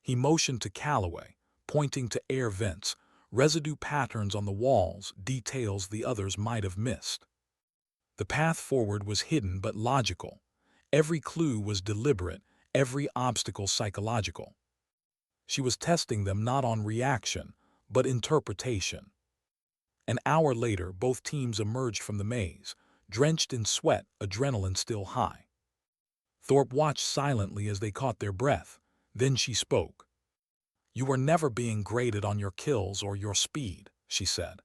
[SPEAKER 1] He motioned to Calloway, pointing to air vents, residue patterns on the walls, details the others might have missed. The path forward was hidden but logical. Every clue was deliberate, every obstacle psychological. She was testing them not on reaction, but interpretation. An hour later, both teams emerged from the maze, drenched in sweat, adrenaline still high. Thorpe watched silently as they caught their breath. Then she spoke. "You were never being graded on your kills or your speed," she said.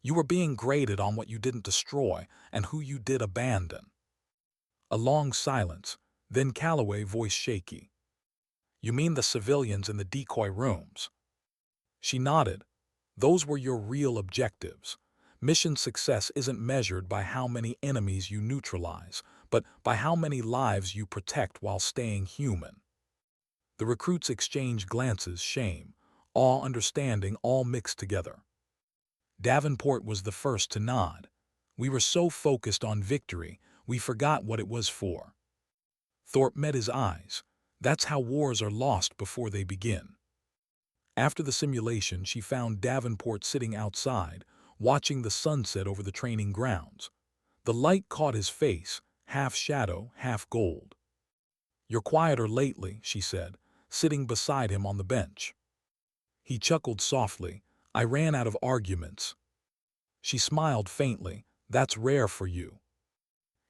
[SPEAKER 1] "You were being graded on what you didn't destroy and who you did abandon." A long silence, then Calloway, voice shaky. "You mean the civilians in the decoy rooms?" She nodded. "Those were your real objectives. Mission success isn't measured by how many enemies you neutralize, but by how many lives you protect while staying human." The recruits exchanged glances, shame, awe, understanding, all mixed together. Davenport was the first to nod. We were so focused on victory, we forgot what it was for. Thorpe met his eyes. That's how wars are lost before they begin. After the simulation, she found Davenport sitting outside, watching the sunset over the training grounds. The light caught his face, half shadow, half gold. "You're quieter lately," she said, sitting beside him on the bench. He chuckled softly. "I ran out of arguments." She smiled faintly. "That's rare for you."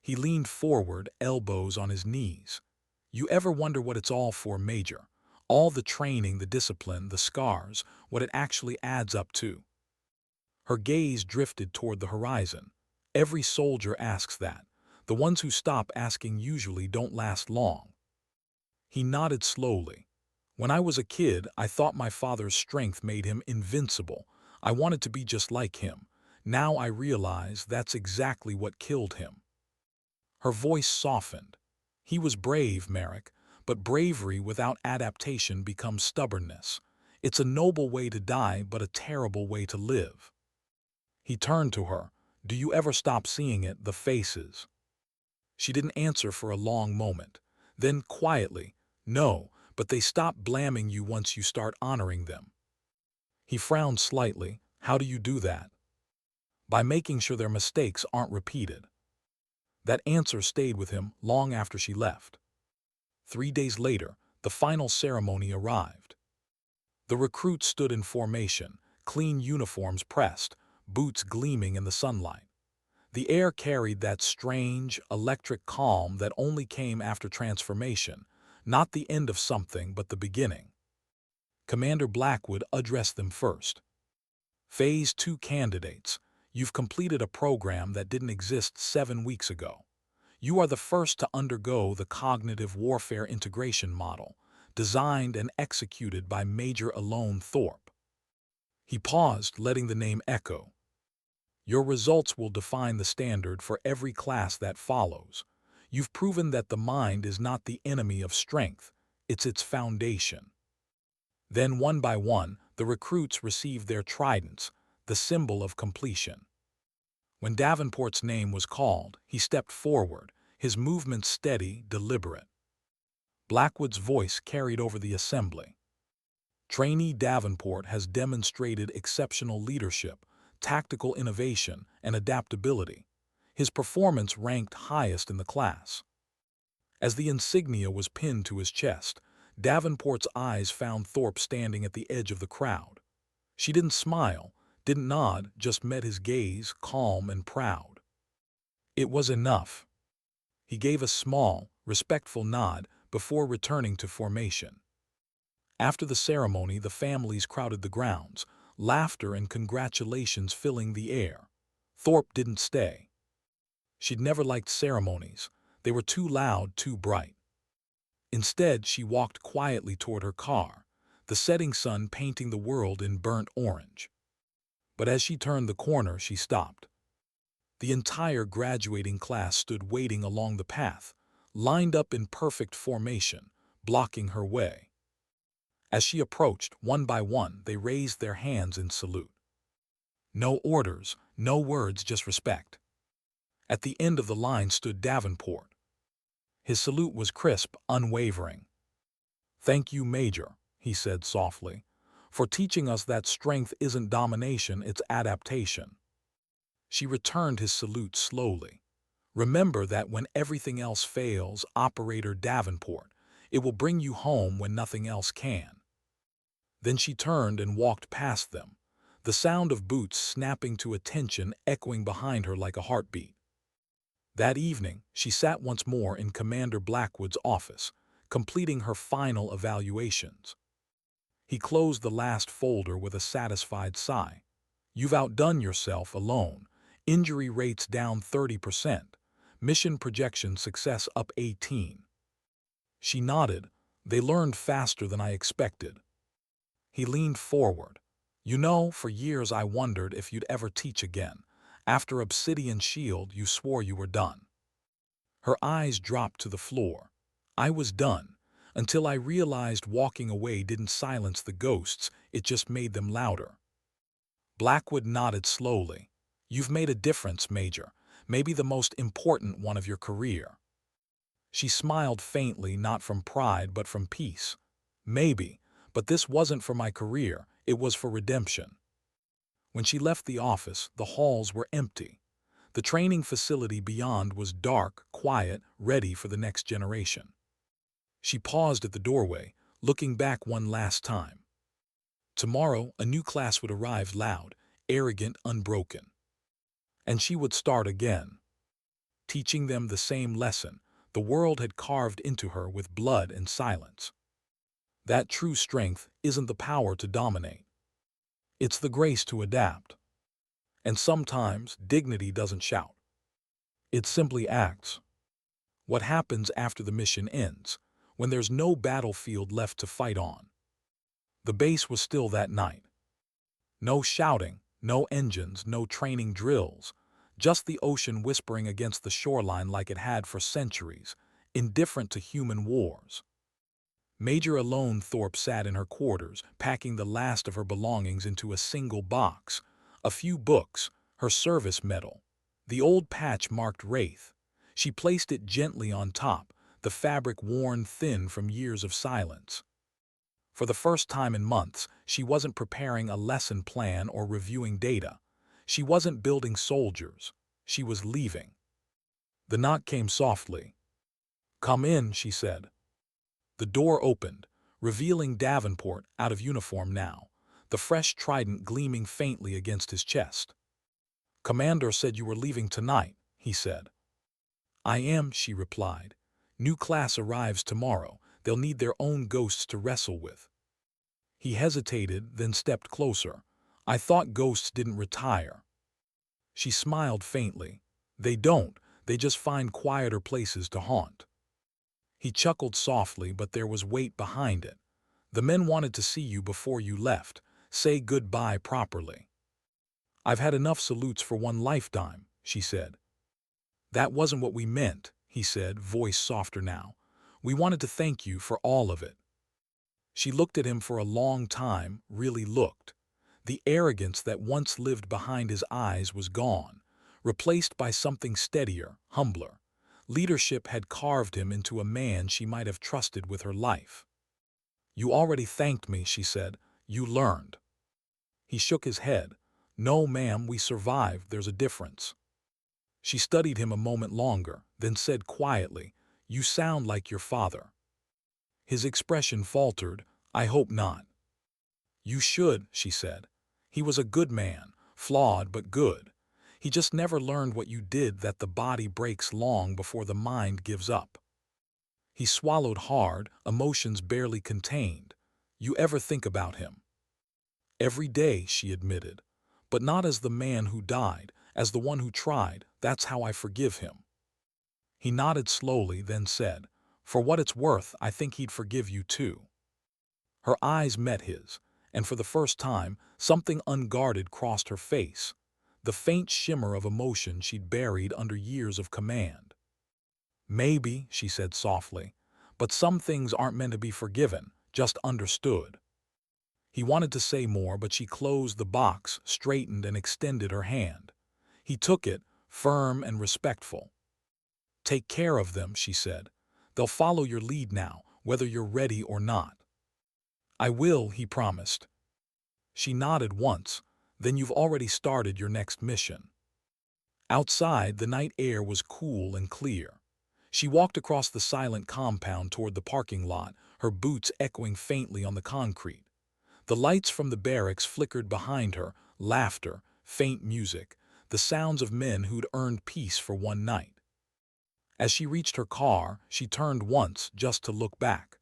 [SPEAKER 1] He leaned forward, elbows on his knees. "You ever wonder what it's all for, Major? All the training, the discipline, the scars, what it actually adds up to?" Her gaze drifted toward the horizon. "Every soldier asks that. The ones who stop asking usually don't last long." He nodded slowly. "When I was a kid, I thought my father's strength made him invincible. I wanted to be just like him. Now I realize that's exactly what killed him." Her voice softened. "He was brave, Merrick, but bravery without adaptation becomes stubbornness. It's a noble way to die, but a terrible way to live." He turned to her. "Do you ever stop seeing it, the faces?" She didn't answer for a long moment. Then, quietly, "No, but they stop blaming you once you start honoring them." He frowned slightly. "How do you do that?" "By making sure their mistakes aren't repeated." That answer stayed with him long after she left. 3 days later, the final ceremony arrived. The recruits stood in formation, clean uniforms pressed, boots gleaming in the sunlight. The air carried that strange, electric calm that only came after transformation, not the end of something but the beginning. Commander Blackwood addressed them first. "Phase 2 candidates, you've completed a program that didn't exist 7 weeks ago. You are the first to undergo the cognitive warfare integration model, designed and executed by Major Alone Thorpe." He paused, letting the name echo. "Your results will define the standard for every class that follows. You've proven that the mind is not the enemy of strength, it's its foundation." Then, one by one, the recruits received their tridents, the symbol of completion. When Davenport's name was called, he stepped forward, his movements steady, deliberate. Blackwood's voice carried over the assembly. "Trainee Davenport has demonstrated exceptional leadership, tactical innovation, and adaptability. His performance ranked highest in the class." As the insignia was pinned to his chest, Davenport's eyes found Thorpe standing at the edge of the crowd. She didn't smile, didn't nod, just met his gaze, calm and proud. It was enough. He gave a small, respectful nod before returning to formation. After the ceremony, the families crowded the grounds, laughter and congratulations filling the air. Thorpe didn't stay. She'd never liked ceremonies. They were too loud, too bright. Instead, she walked quietly toward her car, the setting sun painting the world in burnt orange. But as she turned the corner, she stopped. The entire graduating class stood waiting along the path, lined up in perfect formation, blocking her way. As she approached, one by one, they raised their hands in salute. No orders, no words, just respect. At the end of the line stood Davenport. His salute was crisp, unwavering. "Thank you, Major," he said softly, "for teaching us that strength isn't domination, it's adaptation." She returned his salute slowly. "Remember that when everything else fails, Operator Davenport, it will bring you home when nothing else can." Then she turned and walked past them, the sound of boots snapping to attention echoing behind her like a heartbeat. That evening, she sat once more in Commander Blackwood's office, completing her final evaluations. He closed the last folder with a satisfied sigh. "You've outdone yourself alone. Injury rates down 30%. Mission projection success up 18." She nodded. "They learned faster than I expected." He leaned forward. "You know, for years I wondered if you'd ever teach again. After Obsidian Shield, you swore you were done." Her eyes dropped to the floor. "I was done. until I realized walking away didn't silence the ghosts, it just made them louder. Blackwood nodded slowly. You've made a difference, Major, maybe the most important one of your career. She smiled faintly, not from pride but from peace. Maybe, but this wasn't for my career, it was for redemption. When she left the office, the halls were empty. The training facility beyond was dark, quiet, ready for the next generation. She paused at the doorway, looking back one last time. Tomorrow, a new class would arrive, loud, arrogant, unbroken. And she would start again, teaching them the same lesson the world had carved into her with blood and silence. That true strength isn't the power to dominate. It's the grace to adapt. And sometimes dignity doesn't shout. It simply acts. What happens after the mission ends, when there's no battlefield left to fight on? The base was still that night. No shouting, no engines, no training drills, just the ocean whispering against the shoreline like it had for centuries, indifferent to human wars. Major Alone Thorpe sat in her quarters, packing the last of her belongings into a single box. A few books, her service medal, the old patch marked Wraith. She placed it gently on top, the fabric worn thin from years of silence. For the first time in months, she wasn't preparing a lesson plan or reviewing data. She wasn't building soldiers. She was leaving. The knock came softly. "Come in," she said. The door opened, revealing Davenport, out of uniform now, the fresh trident gleaming faintly against his chest. "Commander said you were leaving tonight," he said. "I am," she replied. "New class arrives tomorrow. They'll need their own ghosts to wrestle with." He hesitated, then stepped closer. "I thought ghosts didn't retire." She smiled faintly. "They don't. They just find quieter places to haunt." He chuckled softly, but there was weight behind it. "The men wanted to see you before you left. Say goodbye properly." "I've had enough salutes for one lifetime," she said. "That wasn't what we meant," he said, voice softer now. "We wanted to thank you for all of it." She looked at him for a long time, really looked. The arrogance that once lived behind his eyes was gone, replaced by something steadier, humbler. Leadership had carved him into a man she might have trusted with her life. "You already thanked me," she said. "You learned." He shook his head. "No, ma'am, we survived. There's a difference." She studied him a moment longer, then said quietly, "You sound like your father." His expression faltered. "I hope not." "You should," she said. "He was a good man, flawed but good. He just never learned what you did, that the body breaks long before the mind gives up." He swallowed hard, emotions barely contained. "You ever think about him?" "Every day," she admitted. "But not as the man who died, as the one who tried. That's how I forgive him." He nodded slowly, then said, "For what it's worth, I think he'd forgive you too." Her eyes met his, and for the first time, something unguarded crossed her face, the faint shimmer of emotion she'd buried under years of command. "Maybe," she said softly, "but some things aren't meant to be forgiven, just understood." He wanted to say more, but she closed the box, straightened, and extended her hand. He took it, firm and respectful. "Take care of them," she said. "They'll follow your lead now, whether you're ready or not." "I will," he promised. She nodded once. "Then you've already started your next mission." Outside, the night air was cool and clear. She walked across the silent compound toward the parking lot, her boots echoing faintly on the concrete. The lights from the barracks flickered behind her, laughter, faint music, the sounds of men who'd earned peace for one night. As she reached her car, she turned once just to look back.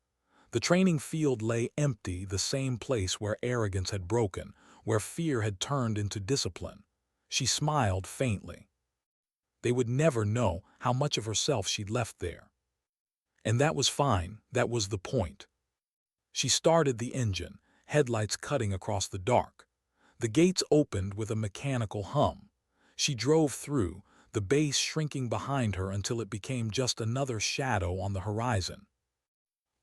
[SPEAKER 1] The training field lay empty, the same place where arrogance had broken, where fear had turned into discipline. She smiled faintly. They would never know how much of herself she'd left there. And that was fine, that was the point. She started the engine, headlights cutting across the dark. The gates opened with a mechanical hum. She drove through, the base shrinking behind her until it became just another shadow on the horizon.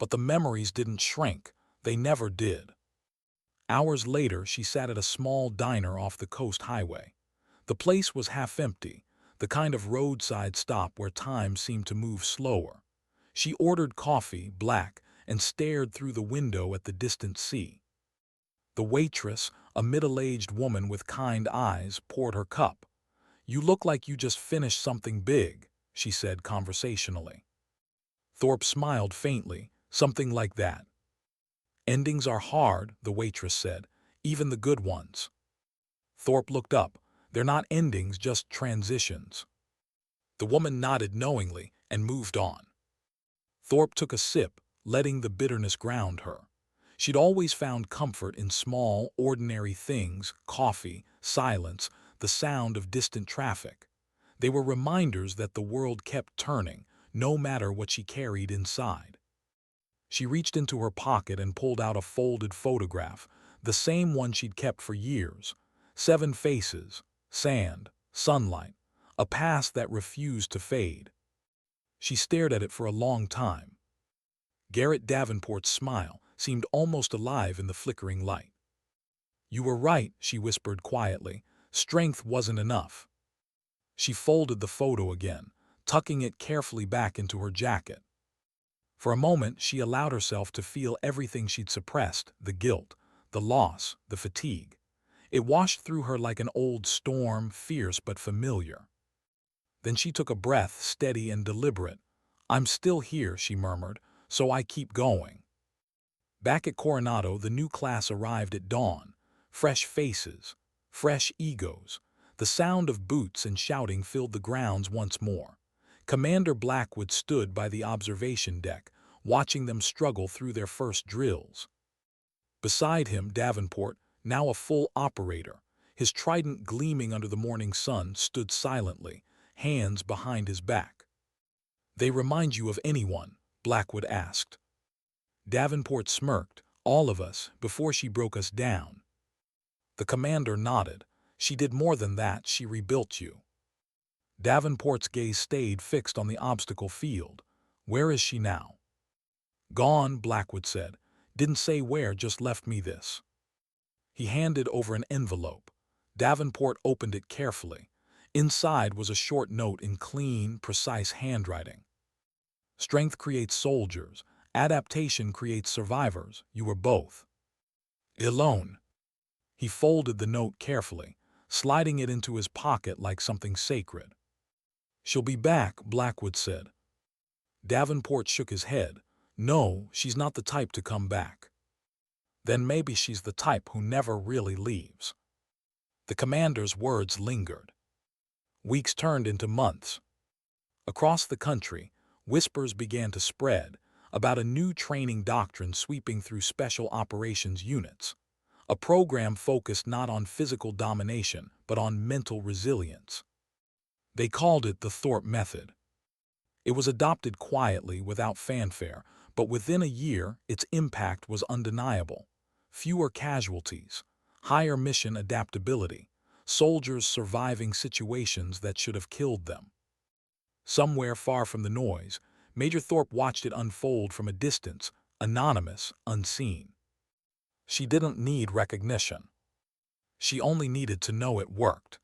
[SPEAKER 1] But the memories didn't shrink. They never did. Hours later, she sat at a small diner off the coast highway. The place was half empty, the kind of roadside stop where time seemed to move slower. She ordered coffee, black, and stared through the window at the distant sea. The waitress, a middle-aged woman with kind eyes, poured her cup. "You look like you just finished something big," she said conversationally. Thorpe smiled faintly, something like that. "Endings are hard," the waitress said, "even the good ones." Thorpe looked up. "They're not endings, just transitions." The woman nodded knowingly and moved on. Thorpe took a sip, letting the bitterness ground her. She'd always found comfort in small, ordinary things: coffee, silence, the sound of distant traffic. They were reminders that the world kept turning, no matter what she carried inside. She reached into her pocket and pulled out a folded photograph, the same one she'd kept for years. 7 faces, sand, sunlight, a past that refused to fade. She stared at it for a long time. Garrett Davenport's smile seemed almost alive in the flickering light. "You were right," she whispered quietly. "Strength wasn't enough." She folded the photo again, tucking it carefully back into her jacket. For a moment, she allowed herself to feel everything she'd suppressed: the guilt, the loss, the fatigue. It washed through her like an old storm, fierce but familiar. Then she took a breath, steady and deliberate. "I'm still here," she murmured, "so I keep going." Back at Coronado, the new class arrived at dawn. Fresh faces, fresh egos. The sound of boots and shouting filled the grounds once more. Commander Blackwood stood by the observation deck, watching them struggle through their first drills. Beside him, Davenport, now a full operator, his trident gleaming under the morning sun, stood silently, hands behind his back. "They remind you of anyone?" Blackwood asked. Davenport smirked. "All of us, before she broke us down." The commander nodded. "She did more than that, she rebuilt you." Davenport's gaze stayed fixed on the obstacle field. "Where is she now?" "Gone," Blackwood said. "Didn't say where, just left me this." He handed over an envelope. Davenport opened it carefully. Inside was a short note in clean, precise handwriting. "Strength creates soldiers. Adaptation creates survivors. You were both alone." He folded the note carefully, sliding it into his pocket like something sacred. "She'll be back," Blackwood said. Davenport shook his head. "No, she's not the type to come back." "Then maybe she's the type who never really leaves." The commander's words lingered. Weeks turned into months. Across the country, whispers began to spread about a new training doctrine sweeping through special operations units. A program focused not on physical domination, but on mental resilience. They called it the Thorpe Method. It was adopted quietly, without fanfare, but within a year, its impact was undeniable. Fewer casualties, higher mission adaptability, soldiers surviving situations that should have killed them. Somewhere far from the noise, Major Thorpe watched it unfold from a distance, anonymous, unseen. She didn't need recognition. She only needed to know it worked.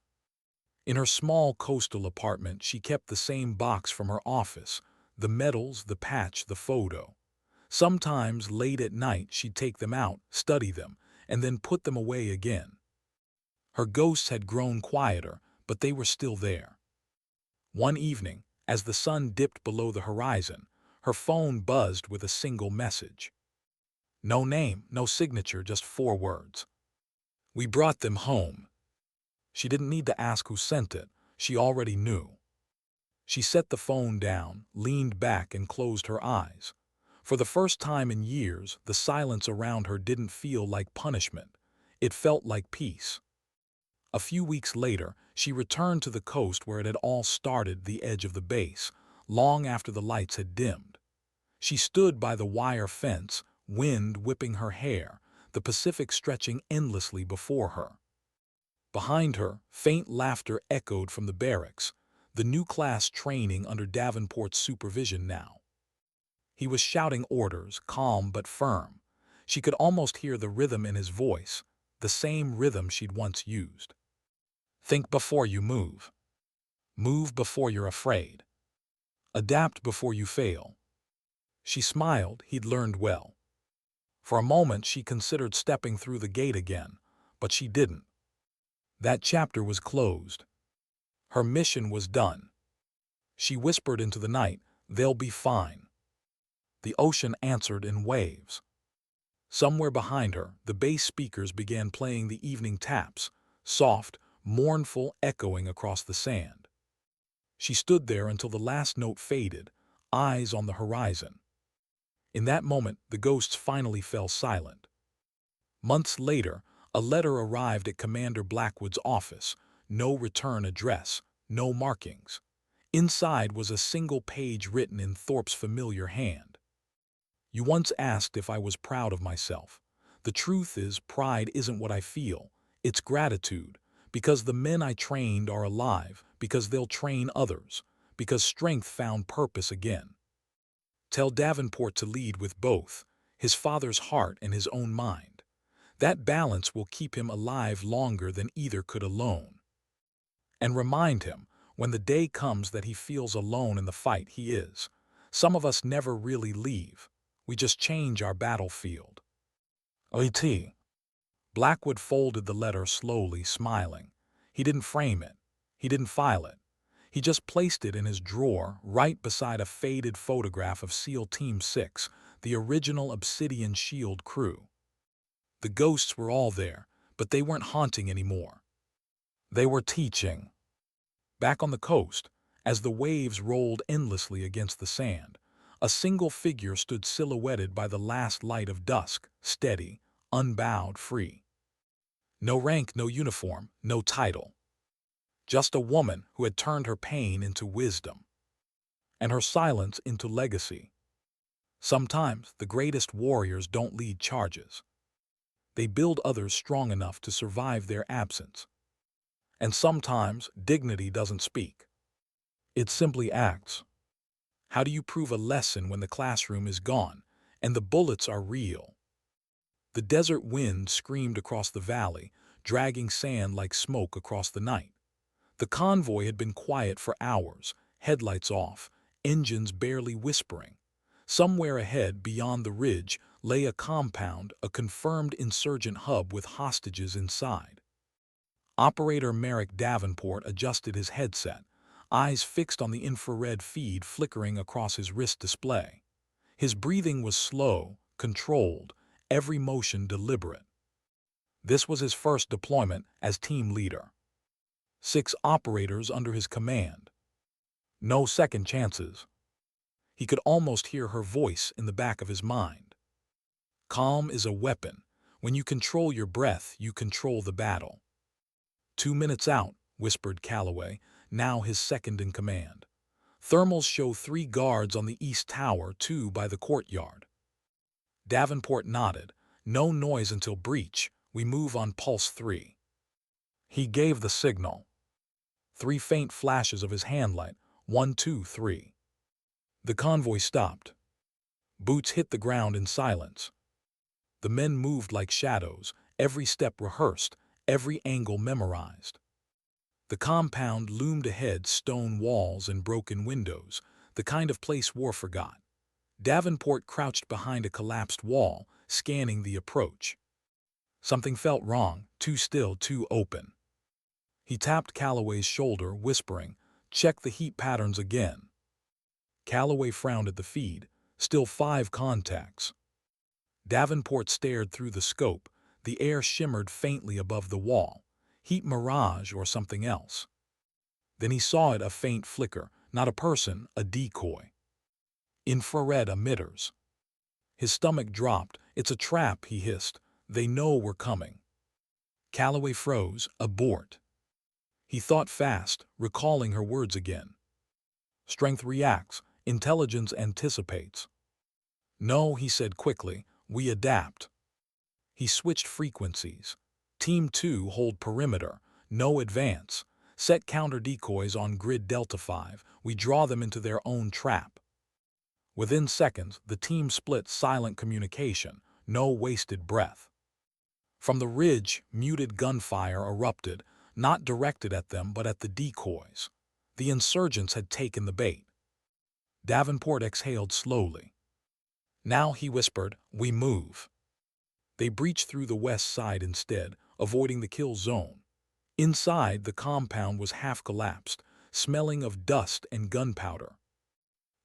[SPEAKER 1] In her small coastal apartment, she kept the same box from her office: the medals, the patch, the photo. Sometimes, late at night, she'd take them out, study them, and then put them away again. Her ghosts had grown quieter, but they were still there. One evening, as the sun dipped below the horizon, her phone buzzed with a single message. No name, no signature, just 4 words. "We brought them home." She didn't need to ask who sent it. She already knew. She set the phone down, leaned back, and closed her eyes. For the first time in years, the silence around her didn't feel like punishment. It felt like peace. A few weeks later, she returned to the coast where it had all started, the edge of the base, long after the lights had dimmed. She stood by the wire fence, wind whipping her hair, the Pacific stretching endlessly before her. Behind her, faint laughter echoed from the barracks, the new class training under Davenport's supervision now. He was shouting orders, calm but firm. She could almost hear the rhythm in his voice, the same rhythm she'd once used. Think before you move. Move before you're afraid. Adapt before you fail. She smiled, he'd learned well. For a moment she considered stepping through the gate again, but she didn't. That chapter was closed. Her mission was done. She whispered into the night, "They'll be fine." The ocean answered in waves. Somewhere behind her, the bass speakers began playing the evening taps, soft, mournful, echoing across the sand. She stood there until the last note faded, eyes on the horizon. In that moment, the ghosts finally fell silent. Months later, a letter arrived at Commander Blackwood's office. No return address, no markings. Inside was a single page written in Thorpe's familiar hand. "You once asked if I was proud of myself. The truth is, pride isn't what I feel. It's gratitude, because the men I trained are alive, because they'll train others, because strength found purpose again. Tell Davenport to lead with both, his father's heart and his own mind. That balance will keep him alive longer than either could alone. And remind him, when the day comes that he feels alone in the fight, he is. Some of us never really leave. We just change our battlefield." O.T. Blackwood folded the letter slowly, smiling. He didn't frame it. He didn't file it. He just placed it in his drawer, right beside a faded photograph of SEAL Team 6, the original Obsidian Shield crew. The ghosts were all there, but they weren't haunting anymore. They were teaching. Back on the coast, as the waves rolled endlessly against the sand, a single figure stood silhouetted by the last light of dusk, steady, unbowed, free. No rank, no uniform, no title. Just a woman who had turned her pain into wisdom, and her silence into legacy. Sometimes the greatest warriors don't lead charges. They build others strong enough to survive their absence. And sometimes dignity doesn't speak. It simply acts. How do you prove a lesson when the classroom is gone and the bullets are real? The desert wind screamed across the valley, dragging sand like smoke across the night. The convoy had been quiet for hours, headlights off, engines barely whispering. Somewhere ahead, beyond the ridge, lay a compound, a confirmed insurgent hub with hostages inside. Operator Merrick Davenport adjusted his headset, eyes fixed on the infrared feed flickering across his wrist display. His breathing was slow, controlled, every motion deliberate. This was his first deployment as team leader. 6 operators under his command. No second chances. He could almost hear her voice in the back of his mind. Calm is a weapon. When you control your breath, you control the battle. 2 minutes out, whispered Calloway, now his second in command. Thermals show 3 guards on the east tower, 2 by the courtyard. Davenport nodded. No noise until breach. We move on pulse 3. He gave the signal. 3 faint flashes of his handlight. 1, 2, 3. The convoy stopped. Boots hit the ground in silence. The men moved like shadows, every step rehearsed, every angle memorized. The compound loomed ahead, stone walls and broken windows, the kind of place war forgot. Davenport crouched behind a collapsed wall, scanning the approach. Something felt wrong, too still, too open. He tapped Calloway's shoulder, whispering, "Check the heat patterns again." Calloway frowned at the feed. Still 5 contacts. Davenport stared through the scope. The air shimmered faintly above the wall. Heat mirage or something else. Then he saw it, a faint flicker. Not a person, a decoy. Infrared emitters. His stomach dropped. "It's a trap," he hissed. "They know we're coming." Calloway froze. "Abort." He thought fast, recalling her words again. Strength reacts. Intelligence anticipates. "No," he said quickly. "We adapt." He switched frequencies. Team 2, hold perimeter. No advance. Set counter decoys on grid Delta 5. We draw them into their own trap. Within seconds, the team split silent communication, no wasted breath. From the ridge, muted gunfire erupted, not directed at them but at the decoys. The insurgents had taken the bait. Davenport exhaled slowly. Now, he whispered, we move. They breached through the west side instead, avoiding the kill zone. Inside, the compound was half collapsed, smelling of dust and gunpowder.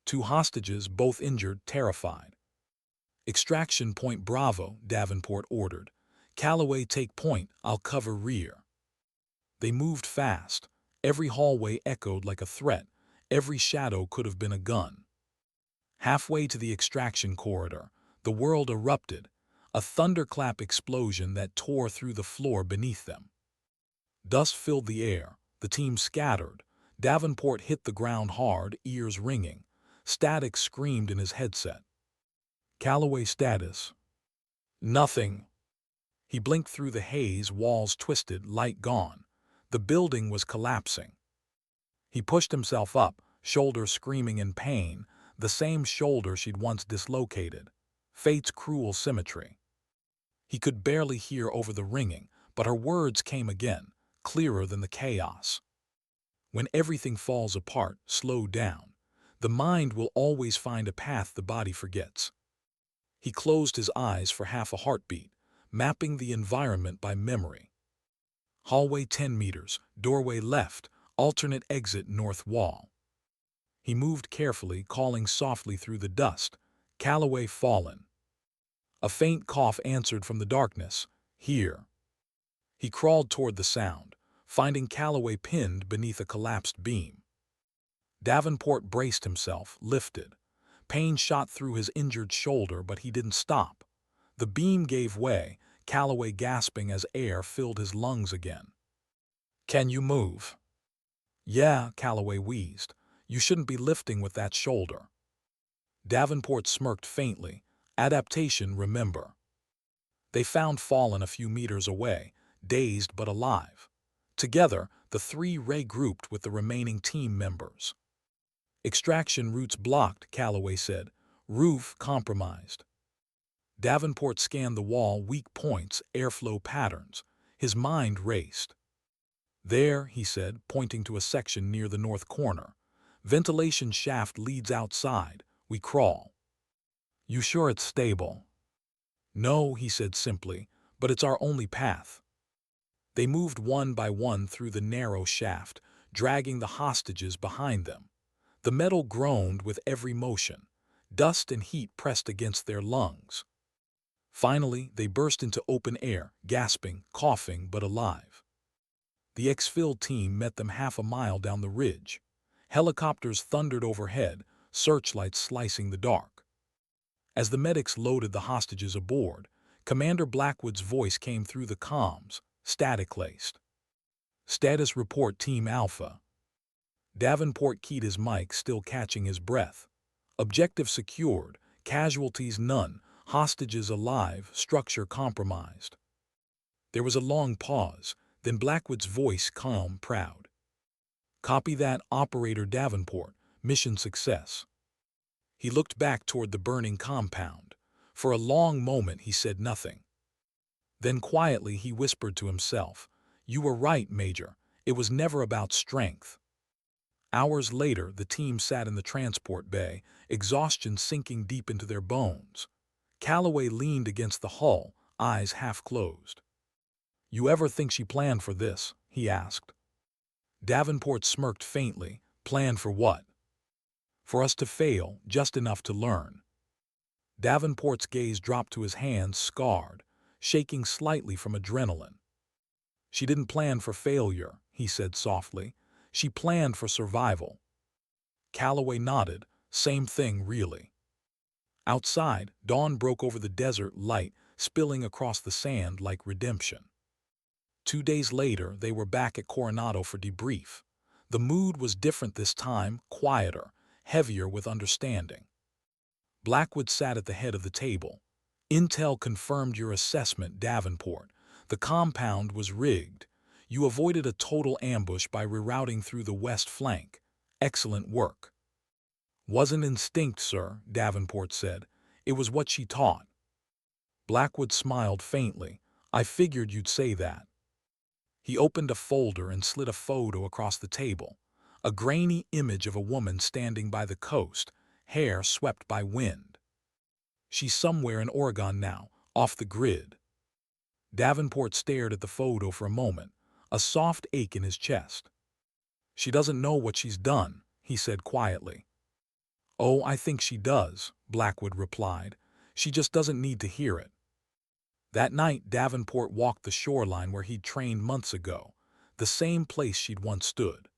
[SPEAKER 1] 2 hostages, both injured, terrified. Extraction point Bravo, Davenport ordered. Calloway take point, I'll cover rear. They moved fast. Every hallway echoed like a threat. Every shadow could have been a gun. Halfway to the extraction corridor, the world erupted, a thunderclap explosion that tore through the floor beneath them. Dust filled the air. The team scattered. Davenport hit the ground hard, ears ringing. Static screamed in his headset. Calloway status. Nothing. He blinked through the haze, walls twisted, light gone. The building was collapsing. He pushed himself up, shoulder screaming in pain, the same shoulder she'd once dislocated. Fate's cruel symmetry. He could barely hear over the ringing, but her words came again, clearer than the chaos. When everything falls apart, slow down. The mind will always find a path the body forgets. He closed his eyes for half a heartbeat, mapping the environment by memory. Hallway 10 meters, doorway left, alternate exit north wall. He moved carefully, calling softly through the dust. Calloway fallen. A faint cough answered from the darkness. Here. He crawled toward the sound, finding Calloway pinned beneath a collapsed beam. Davenport braced himself, lifted. Pain shot through his injured shoulder, but he didn't stop. The beam gave way, Calloway gasping as air filled his lungs again. Can you move? Yeah, Calloway wheezed. You shouldn't be lifting with that shoulder. Davenport smirked faintly. Adaptation, remember. They found Fallen a few meters away, dazed but alive. Together, the 3 regrouped with the remaining team members. Extraction routes blocked, Calloway said. Roof compromised. Davenport scanned the wall, weak points, airflow patterns. His mind raced. There, he said, pointing to a section near the north corner. Ventilation shaft leads outside. We crawl. You sure it's stable? No, he said simply, but it's our only path. They moved one by one through the narrow shaft, dragging the hostages behind them. The metal groaned with every motion. Dust and heat pressed against their lungs. Finally, they burst into open air, gasping, coughing, but alive. The exfil team met them half a mile down the ridge. Helicopters thundered overhead, searchlights slicing the dark. As the medics loaded the hostages aboard, Commander Blackwood's voice came through the comms, static-laced. Status report, Team Alpha. Davenport keyed his mic, still catching his breath. Objective secured, casualties none, hostages alive, structure compromised. There was a long pause, then Blackwood's voice calm, proud. Copy that, Operator Davenport. Mission success. He looked back toward the burning compound. For a long moment he said nothing. Then quietly he whispered to himself, You were right, Major. It was never about strength. Hours later, the team sat in the transport bay, exhaustion sinking deep into their bones. Calloway leaned against the hull, eyes half closed. You ever think she planned for this? He asked. Davenport smirked faintly. Plan for what? For us to fail, just enough to learn. Davenport's gaze dropped to his hands, scarred, shaking slightly from adrenaline. She didn't plan for failure, he said softly. She planned for survival. Calloway nodded. Same thing, really. Outside, dawn broke over the desert, light spilling across the sand like redemption. 2 days later, they were back at Coronado for debrief. The mood was different this time, quieter, heavier with understanding. Blackwood sat at the head of the table. Intel confirmed your assessment, Davenport. The compound was rigged. You avoided a total ambush by rerouting through the west flank. Excellent work. Wasn't instinct, sir, Davenport said. It was what she taught. Blackwood smiled faintly. I figured you'd say that. He opened a folder and slid a photo across the table. A grainy image of a woman standing by the coast, hair swept by wind. She's somewhere in Oregon now, off the grid. Davenport stared at the photo for a moment, a soft ache in his chest. She doesn't know what she's done, he said quietly. Oh, I think she does, Blackwood replied. She just doesn't need to hear it. That night, Davenport walked the shoreline where he'd trained months ago, the same place she'd once stood.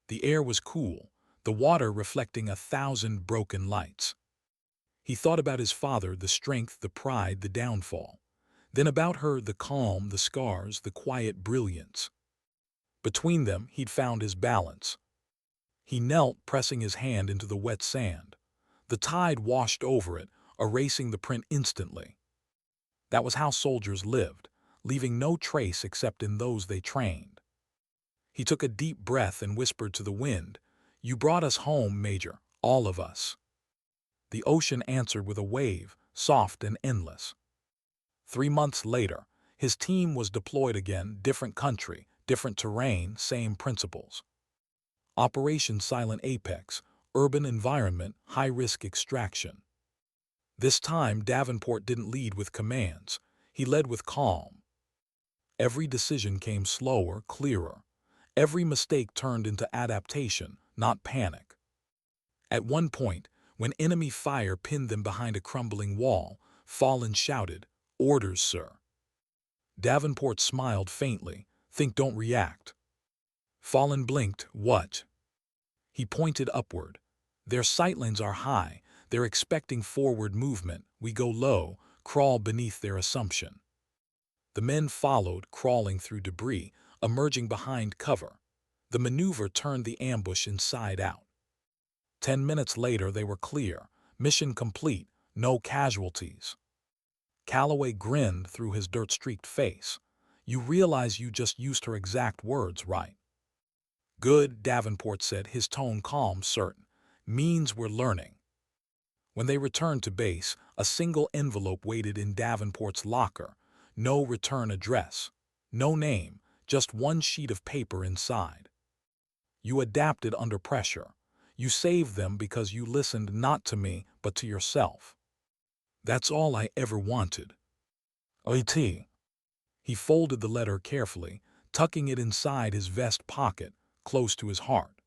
[SPEAKER 1] The air was cool, the water reflecting 1,000 broken lights. He thought about his father, the strength, the pride, the downfall. Then about her, the calm, the scars, the quiet brilliance. Between them, he'd found his balance. He knelt, pressing his hand into the wet sand. The tide washed over it, erasing the print instantly. That was how soldiers lived, leaving no trace except in those they trained. He took a deep breath and whispered to the wind, "You brought us home, Major, all of us." The ocean answered with a wave, soft and endless. 3 months later, his team was deployed again, different country, different terrain, same principles. Operation Silent Apex, urban environment, high-risk extraction. This time, Davenport didn't lead with commands. He led with calm. Every decision came slower, clearer. Every mistake turned into adaptation, not panic. At one point, when enemy fire pinned them behind a crumbling wall, Fallon shouted, "Orders, sir." Davenport smiled faintly. "Think, don't react." Fallon blinked. "What?" He pointed upward. "Their sightlines are high. They're expecting forward movement. We go low, crawl beneath their assumption." The men followed, crawling through debris, emerging behind cover. The maneuver turned the ambush inside out. 10 minutes later, they were clear. Mission complete. No casualties. Calloway grinned through his dirt-streaked face. "You realize you just used her exact words, right?" "Good," Davenport said, his tone calm, certain. "Means we're learning." When they returned to base, a single envelope waited in Davenport's locker. No return address. No name, just one sheet of paper inside. "You adapted under pressure. You saved them because you listened not to me, but to yourself. That's all I ever wanted." "It." He folded the letter carefully, tucking it inside his vest pocket, close to his heart.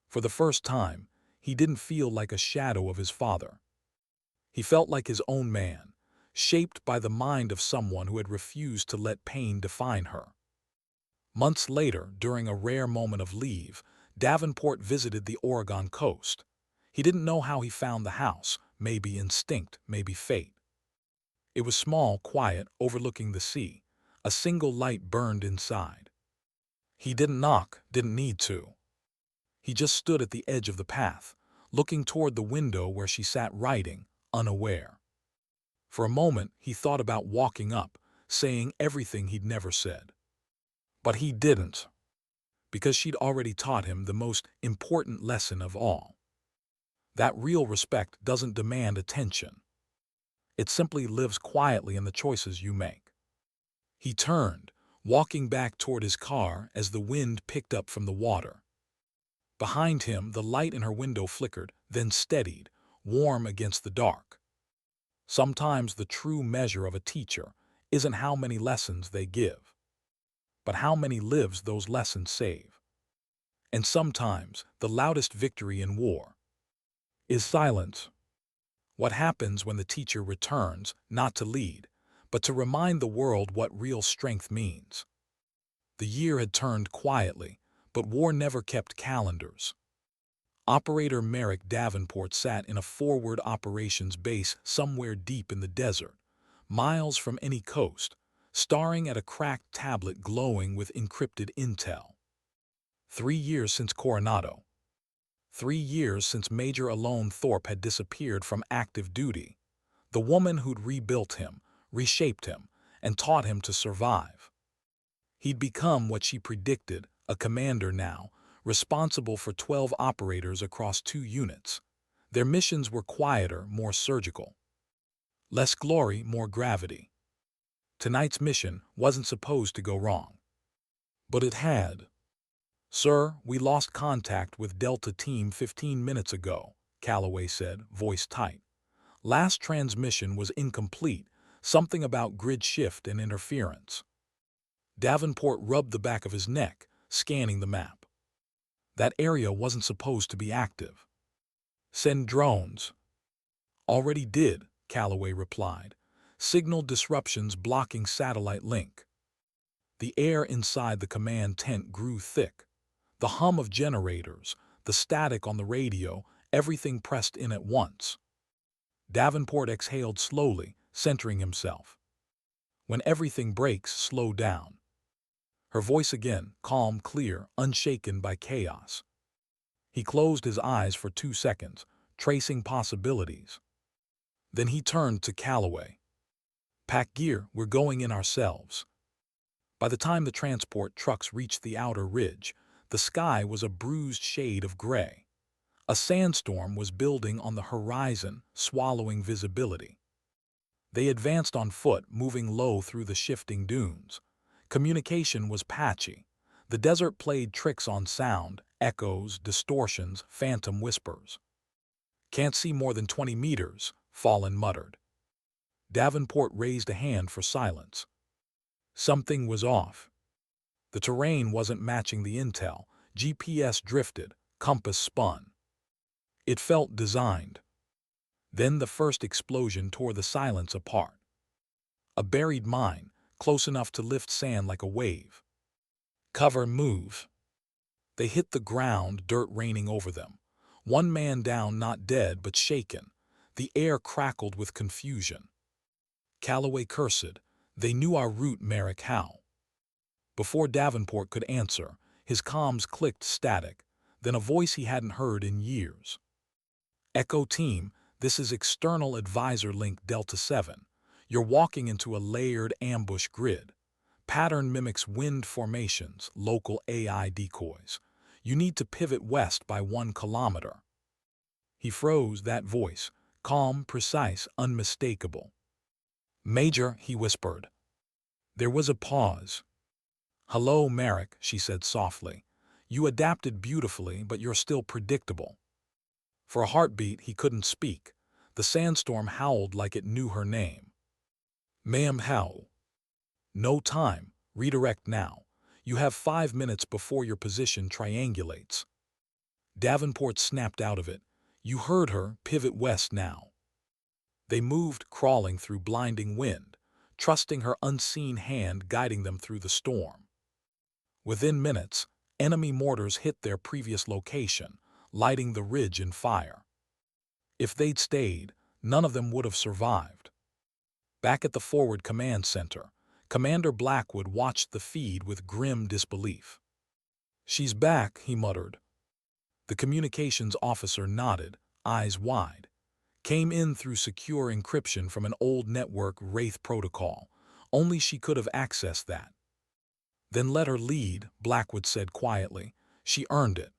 [SPEAKER 1] For the first time, he didn't feel like a shadow of his father. He felt like his own man, shaped by the mind of someone who had refused to let pain define her. Months later, during a rare moment of leave, Davenport visited the Oregon coast. He didn't know how he found the house, maybe instinct, maybe fate. It was small, quiet, overlooking the sea. A single light burned inside. He didn't knock, didn't need to. He just stood at the edge of the path, looking toward the window where she sat writing, unaware. For a moment, he thought about walking up, saying everything he'd never said. But he didn't, because she'd already taught him the most important lesson of all. That real respect doesn't demand attention. It simply lives quietly in the choices you make. He turned, walking back toward his car as the wind picked up from the water. Behind him, the light in her window flickered, then steadied, warm against the dark. Sometimes the true measure of a teacher isn't how many lessons they give, but how many lives those lessons save. And sometimes the loudest victory in war is silence. What happens when the teacher returns, not to lead, but to remind the world what real strength means? The year had turned quietly, but war never kept calendars. Operator Merrick Davenport sat in a forward operations base somewhere deep in the desert, miles from any coast, staring at a cracked tablet glowing with encrypted intel. 3 years since Coronado. 3 years since Major Alone Thorpe had disappeared from active duty, the woman who'd rebuilt him, reshaped him, and taught him to survive. He'd become what she predicted, a commander now, responsible for 12 operators across 2 units. Their missions were quieter, more surgical. Less glory, more gravity. Tonight's mission wasn't supposed to go wrong. But it had. "Sir, we lost contact with Delta Team 15 minutes ago," Calloway said, voice tight. "Last transmission was incomplete, something about grid shift and interference." Davenport rubbed the back of his neck, scanning the map. That area wasn't supposed to be active. "Send drones." "Already did," Calloway replied. "Signal disruptions blocking satellite link." The air inside the command tent grew thick. The hum of generators, the static on the radio, everything pressed in at once. Davenport exhaled slowly, centering himself. "When everything breaks, slow down." Her voice again, calm, clear, unshaken by chaos. He closed his eyes for 2 seconds, tracing possibilities. Then he turned to Calloway. "Pack gear, we're going in ourselves." By the time the transport trucks reached the outer ridge, the sky was a bruised shade of gray. A sandstorm was building on the horizon, swallowing visibility. They advanced on foot, moving low through the shifting dunes. Communication was patchy. The desert played tricks on sound, echoes, distortions, phantom whispers. "Can't see more than 20 meters, Fallon muttered. Davenport raised a hand for silence. Something was off. The terrain wasn't matching the intel. GPS drifted, compass spun. It felt designed. Then the first explosion tore the silence apart. A buried mine, close enough to lift sand like a wave. "Cover, move." They hit the ground, dirt raining over them. One man down, not dead, but shaken. The air crackled with confusion. Calloway cursed. "They knew our route, Merrick. How?" Before Davenport could answer, his comms clicked static, then a voice he hadn't heard in years. "Echo Team, this is External Advisor Link Delta 7. You're walking into a layered ambush grid. Pattern mimics wind formations, local AI decoys. You need to pivot west by 1 kilometer." He froze, that voice, calm, precise, unmistakable. "Major," he whispered. There was a pause. "Hello, Merrick," she said softly. "You adapted beautifully, but you're still predictable." For a heartbeat, he couldn't speak. The sandstorm howled like it knew her name. "Ma'am, how?" "No time. Redirect now. You have 5 minutes before your position triangulates." Davenport snapped out of it. "You heard her. Pivot west now." They moved, crawling through blinding wind, trusting her unseen hand guiding them through the storm. Within minutes, enemy mortars hit their previous location, lighting the ridge in fire. If they'd stayed, none of them would have survived. Back at the forward command center, Commander Blackwood watched the feed with grim disbelief. "She's back," he muttered. The communications officer nodded, eyes wide. "Came in through secure encryption from an old network Wraith protocol. Only she could have accessed that." "Then let her lead," Blackwood said quietly. "She earned it."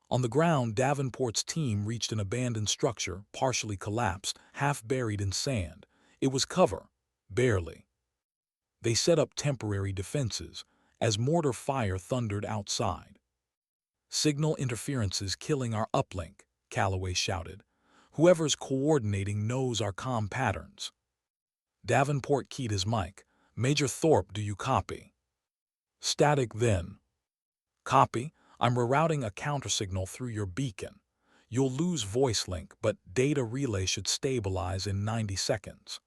[SPEAKER 1] On the ground, Davenport's team reached an abandoned structure, partially collapsed, half buried in sand. It was cover, barely. They set up temporary defenses, as mortar fire thundered outside. "Signal interferences killing our uplink," Calloway shouted. "Whoever's coordinating knows our comm patterns." Davenport keyed his mic. "Major Thorpe, do you copy?" Static then. "Copy. I'm rerouting a countersignal through your beacon. You'll lose voice link, but data relay should stabilize in 90 seconds.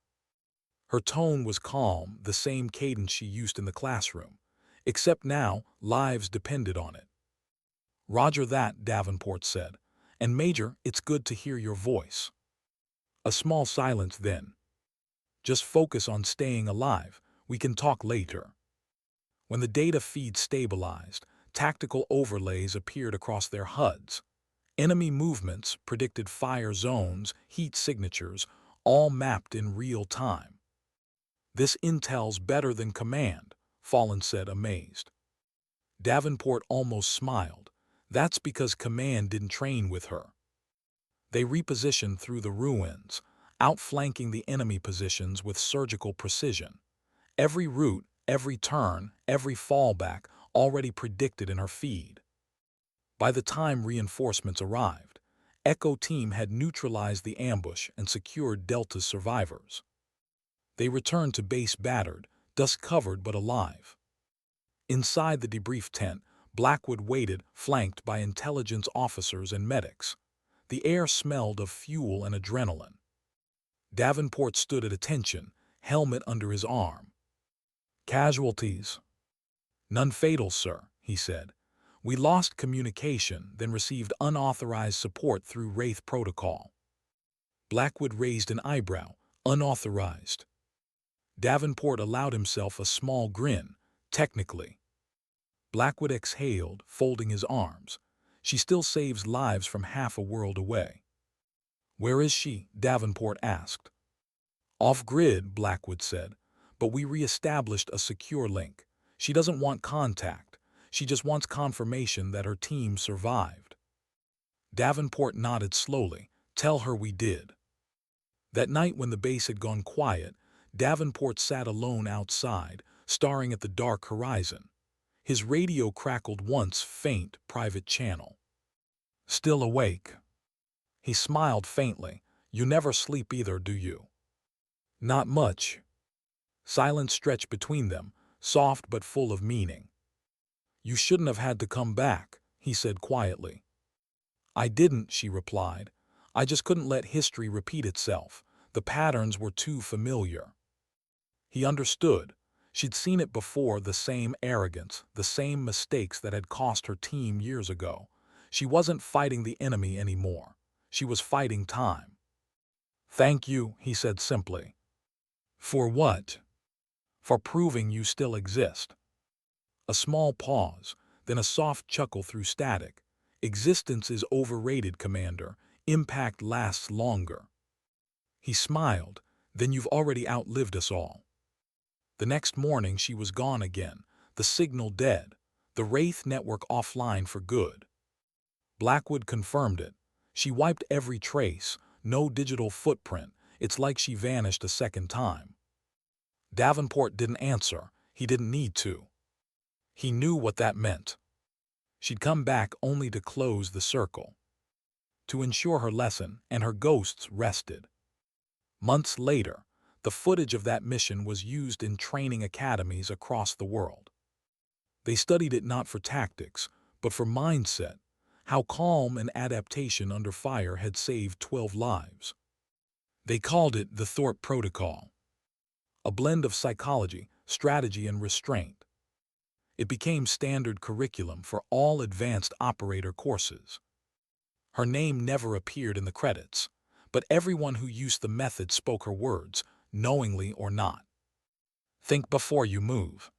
[SPEAKER 1] Her tone was calm, the same cadence she used in the classroom. Except now, lives depended on it. "Roger that," Davenport said. "And Major, it's good to hear your voice." A small silence then. "Just focus on staying alive. We can talk later." When the data feed stabilized, tactical overlays appeared across their HUDs. Enemy movements, predicted fire zones, heat signatures, all mapped in real time. "This intel's better than command," Fallon said, amazed. Davenport almost smiled. That's because command didn't train with her. They repositioned through the ruins, outflanking the enemy positions with surgical precision. Every route, every turn, every fallback already predicted in her feed. By the time reinforcements arrived, Echo Team had neutralized the ambush and secured Delta's survivors. They returned to base battered, dust-covered but alive. Inside the debrief tent, Blackwood waited, flanked by intelligence officers and medics. The air smelled of fuel and adrenaline. Davenport stood at attention, helmet under his arm. "Casualties?" "None fatal, sir," he said. "We lost communication, then received unauthorized support through Wraith protocol." Blackwood raised an eyebrow. "Unauthorized?" Davenport allowed himself a small grin. "Technically." Blackwood exhaled, folding his arms. "She still saves lives from half a world away." "Where is she?" Davenport asked. "Off-grid," Blackwood said, "but we re-established a secure link. She doesn't want contact. She just wants confirmation that her team survived." Davenport nodded slowly. "Tell her we did." That night when the base had gone quiet, Davenport sat alone outside, staring at the dark horizon. His radio crackled once, faint, private channel. "Still awake?" He smiled faintly. "You never sleep either, do you?" "Not much." Silence stretched between them, soft but full of meaning. "You shouldn't have had to come back," he said quietly. "I didn't," she replied. "I just couldn't let history repeat itself. The patterns were too familiar." He understood. She'd seen it before, the same arrogance, the same mistakes that had cost her team years ago. She wasn't fighting the enemy anymore. She was fighting time. "Thank you," he said simply. "For what?" "For proving you still exist." A small pause, then a soft chuckle through static. "Existence is overrated, Commander. Impact lasts longer." He smiled. "Then you've already outlived us all." The next morning she was gone again, the signal dead, the Wraith network offline for good. Blackwood confirmed it. She wiped every trace, no digital footprint. It's like she vanished a second time. Davenport didn't answer. He didn't need to. He knew what that meant. She'd come back only to close the circle, to ensure her lesson, and her ghosts rested. Months later, the footage of that mission was used in training academies across the world. They studied it not for tactics, but for mindset, how calm and adaptation under fire had saved 12 lives. They called it the Thorpe Protocol, a blend of psychology, strategy, and restraint. It became standard curriculum for all advanced operator courses. Her name never appeared in the credits, but everyone who used the method spoke her words, knowingly or not. Think before you move.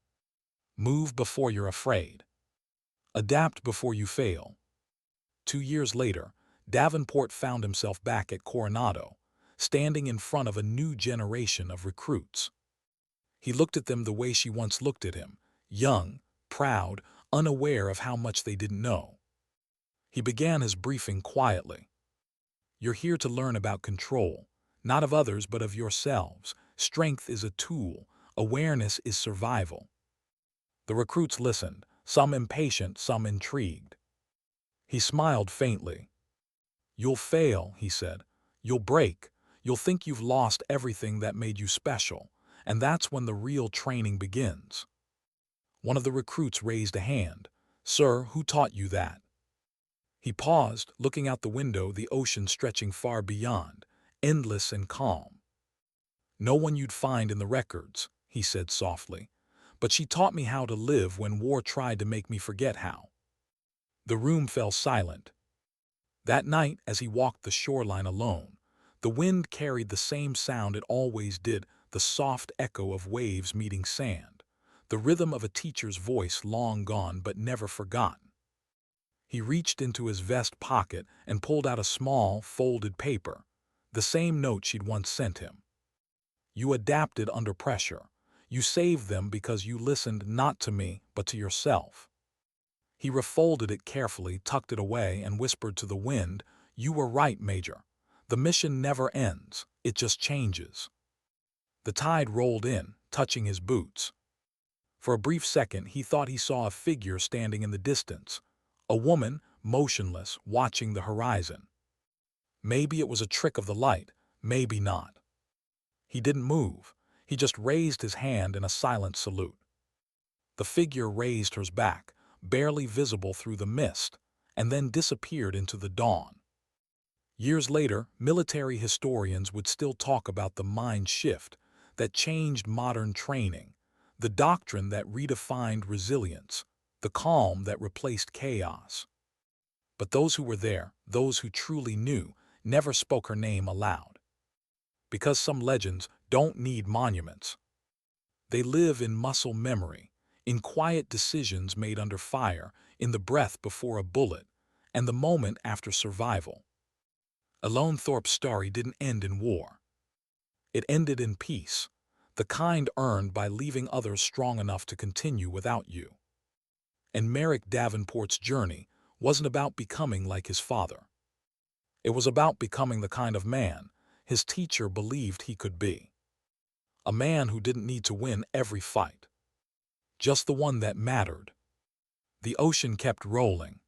[SPEAKER 1] Move before you're afraid. Adapt before you fail. 2 years later, Davenport found himself back at Coronado, standing in front of a new generation of recruits. He looked at them the way she once looked at him, young, proud, unaware of how much they didn't know. He began his briefing quietly. "You're here to learn about control, not of others but of yourselves. Strength is a tool, awareness is survival." The recruits listened, some impatient, some intrigued. He smiled faintly. "You'll fail," he said. "You'll break. You'll think you've lost everything that made you special, and that's when the real training begins." One of the recruits raised a hand. "Sir, who taught you that?" He paused, looking out the window, the ocean stretching far beyond, endless and calm. "No one you'd find in the records," he said softly. "But she taught me how to live when war tried to make me forget how." The room fell silent. That night, as he walked the shoreline alone, the wind carried the same sound it always did, the soft echo of waves meeting sand, the rhythm of a teacher's voice long gone but never forgotten. He reached into his vest pocket and pulled out a small, folded paper, the same note she'd once sent him. "You adapted under pressure. You saved them because you listened not to me, but to yourself." He refolded it carefully, tucked it away, and whispered to the wind, "You were right, Major. The mission never ends, it just changes." The tide rolled in, touching his boots. For a brief second, he thought he saw a figure standing in the distance, a woman, motionless, watching the horizon. Maybe it was a trick of the light, maybe not. He didn't move. He just raised his hand in a silent salute. The figure raised hers back, barely visible through the mist, and then disappeared into the dawn. Years later, military historians would still talk about the mind shift that changed modern training, the doctrine that redefined resilience, the calm that replaced chaos. But those who were there, those who truly knew, never spoke her name aloud. Because some legends don't need monuments. They live in muscle memory, in quiet decisions made under fire, in the breath before a bullet, and the moment after survival. Alone Thorpe's story didn't end in war. It ended in peace, the kind earned by leaving others strong enough to continue without you. And Merrick Davenport's journey wasn't about becoming like his father. It was about becoming the kind of man his teacher believed he could be. A man who didn't need to win every fight, just the one that mattered. The ocean kept rolling.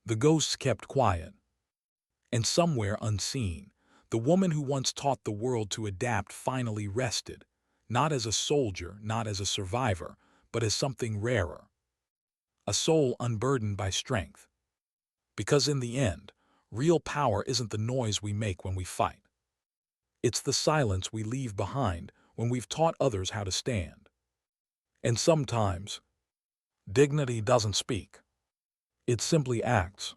[SPEAKER 1] The ghosts kept quiet. And somewhere unseen, the woman who once taught the world to adapt finally rested, not as a soldier, not as a survivor, but as something rarer. A soul unburdened by strength. Because in the end, real power isn't the noise we make when we fight. It's the silence we leave behind when we've taught others how to stand. And sometimes, dignity doesn't speak. It simply acts.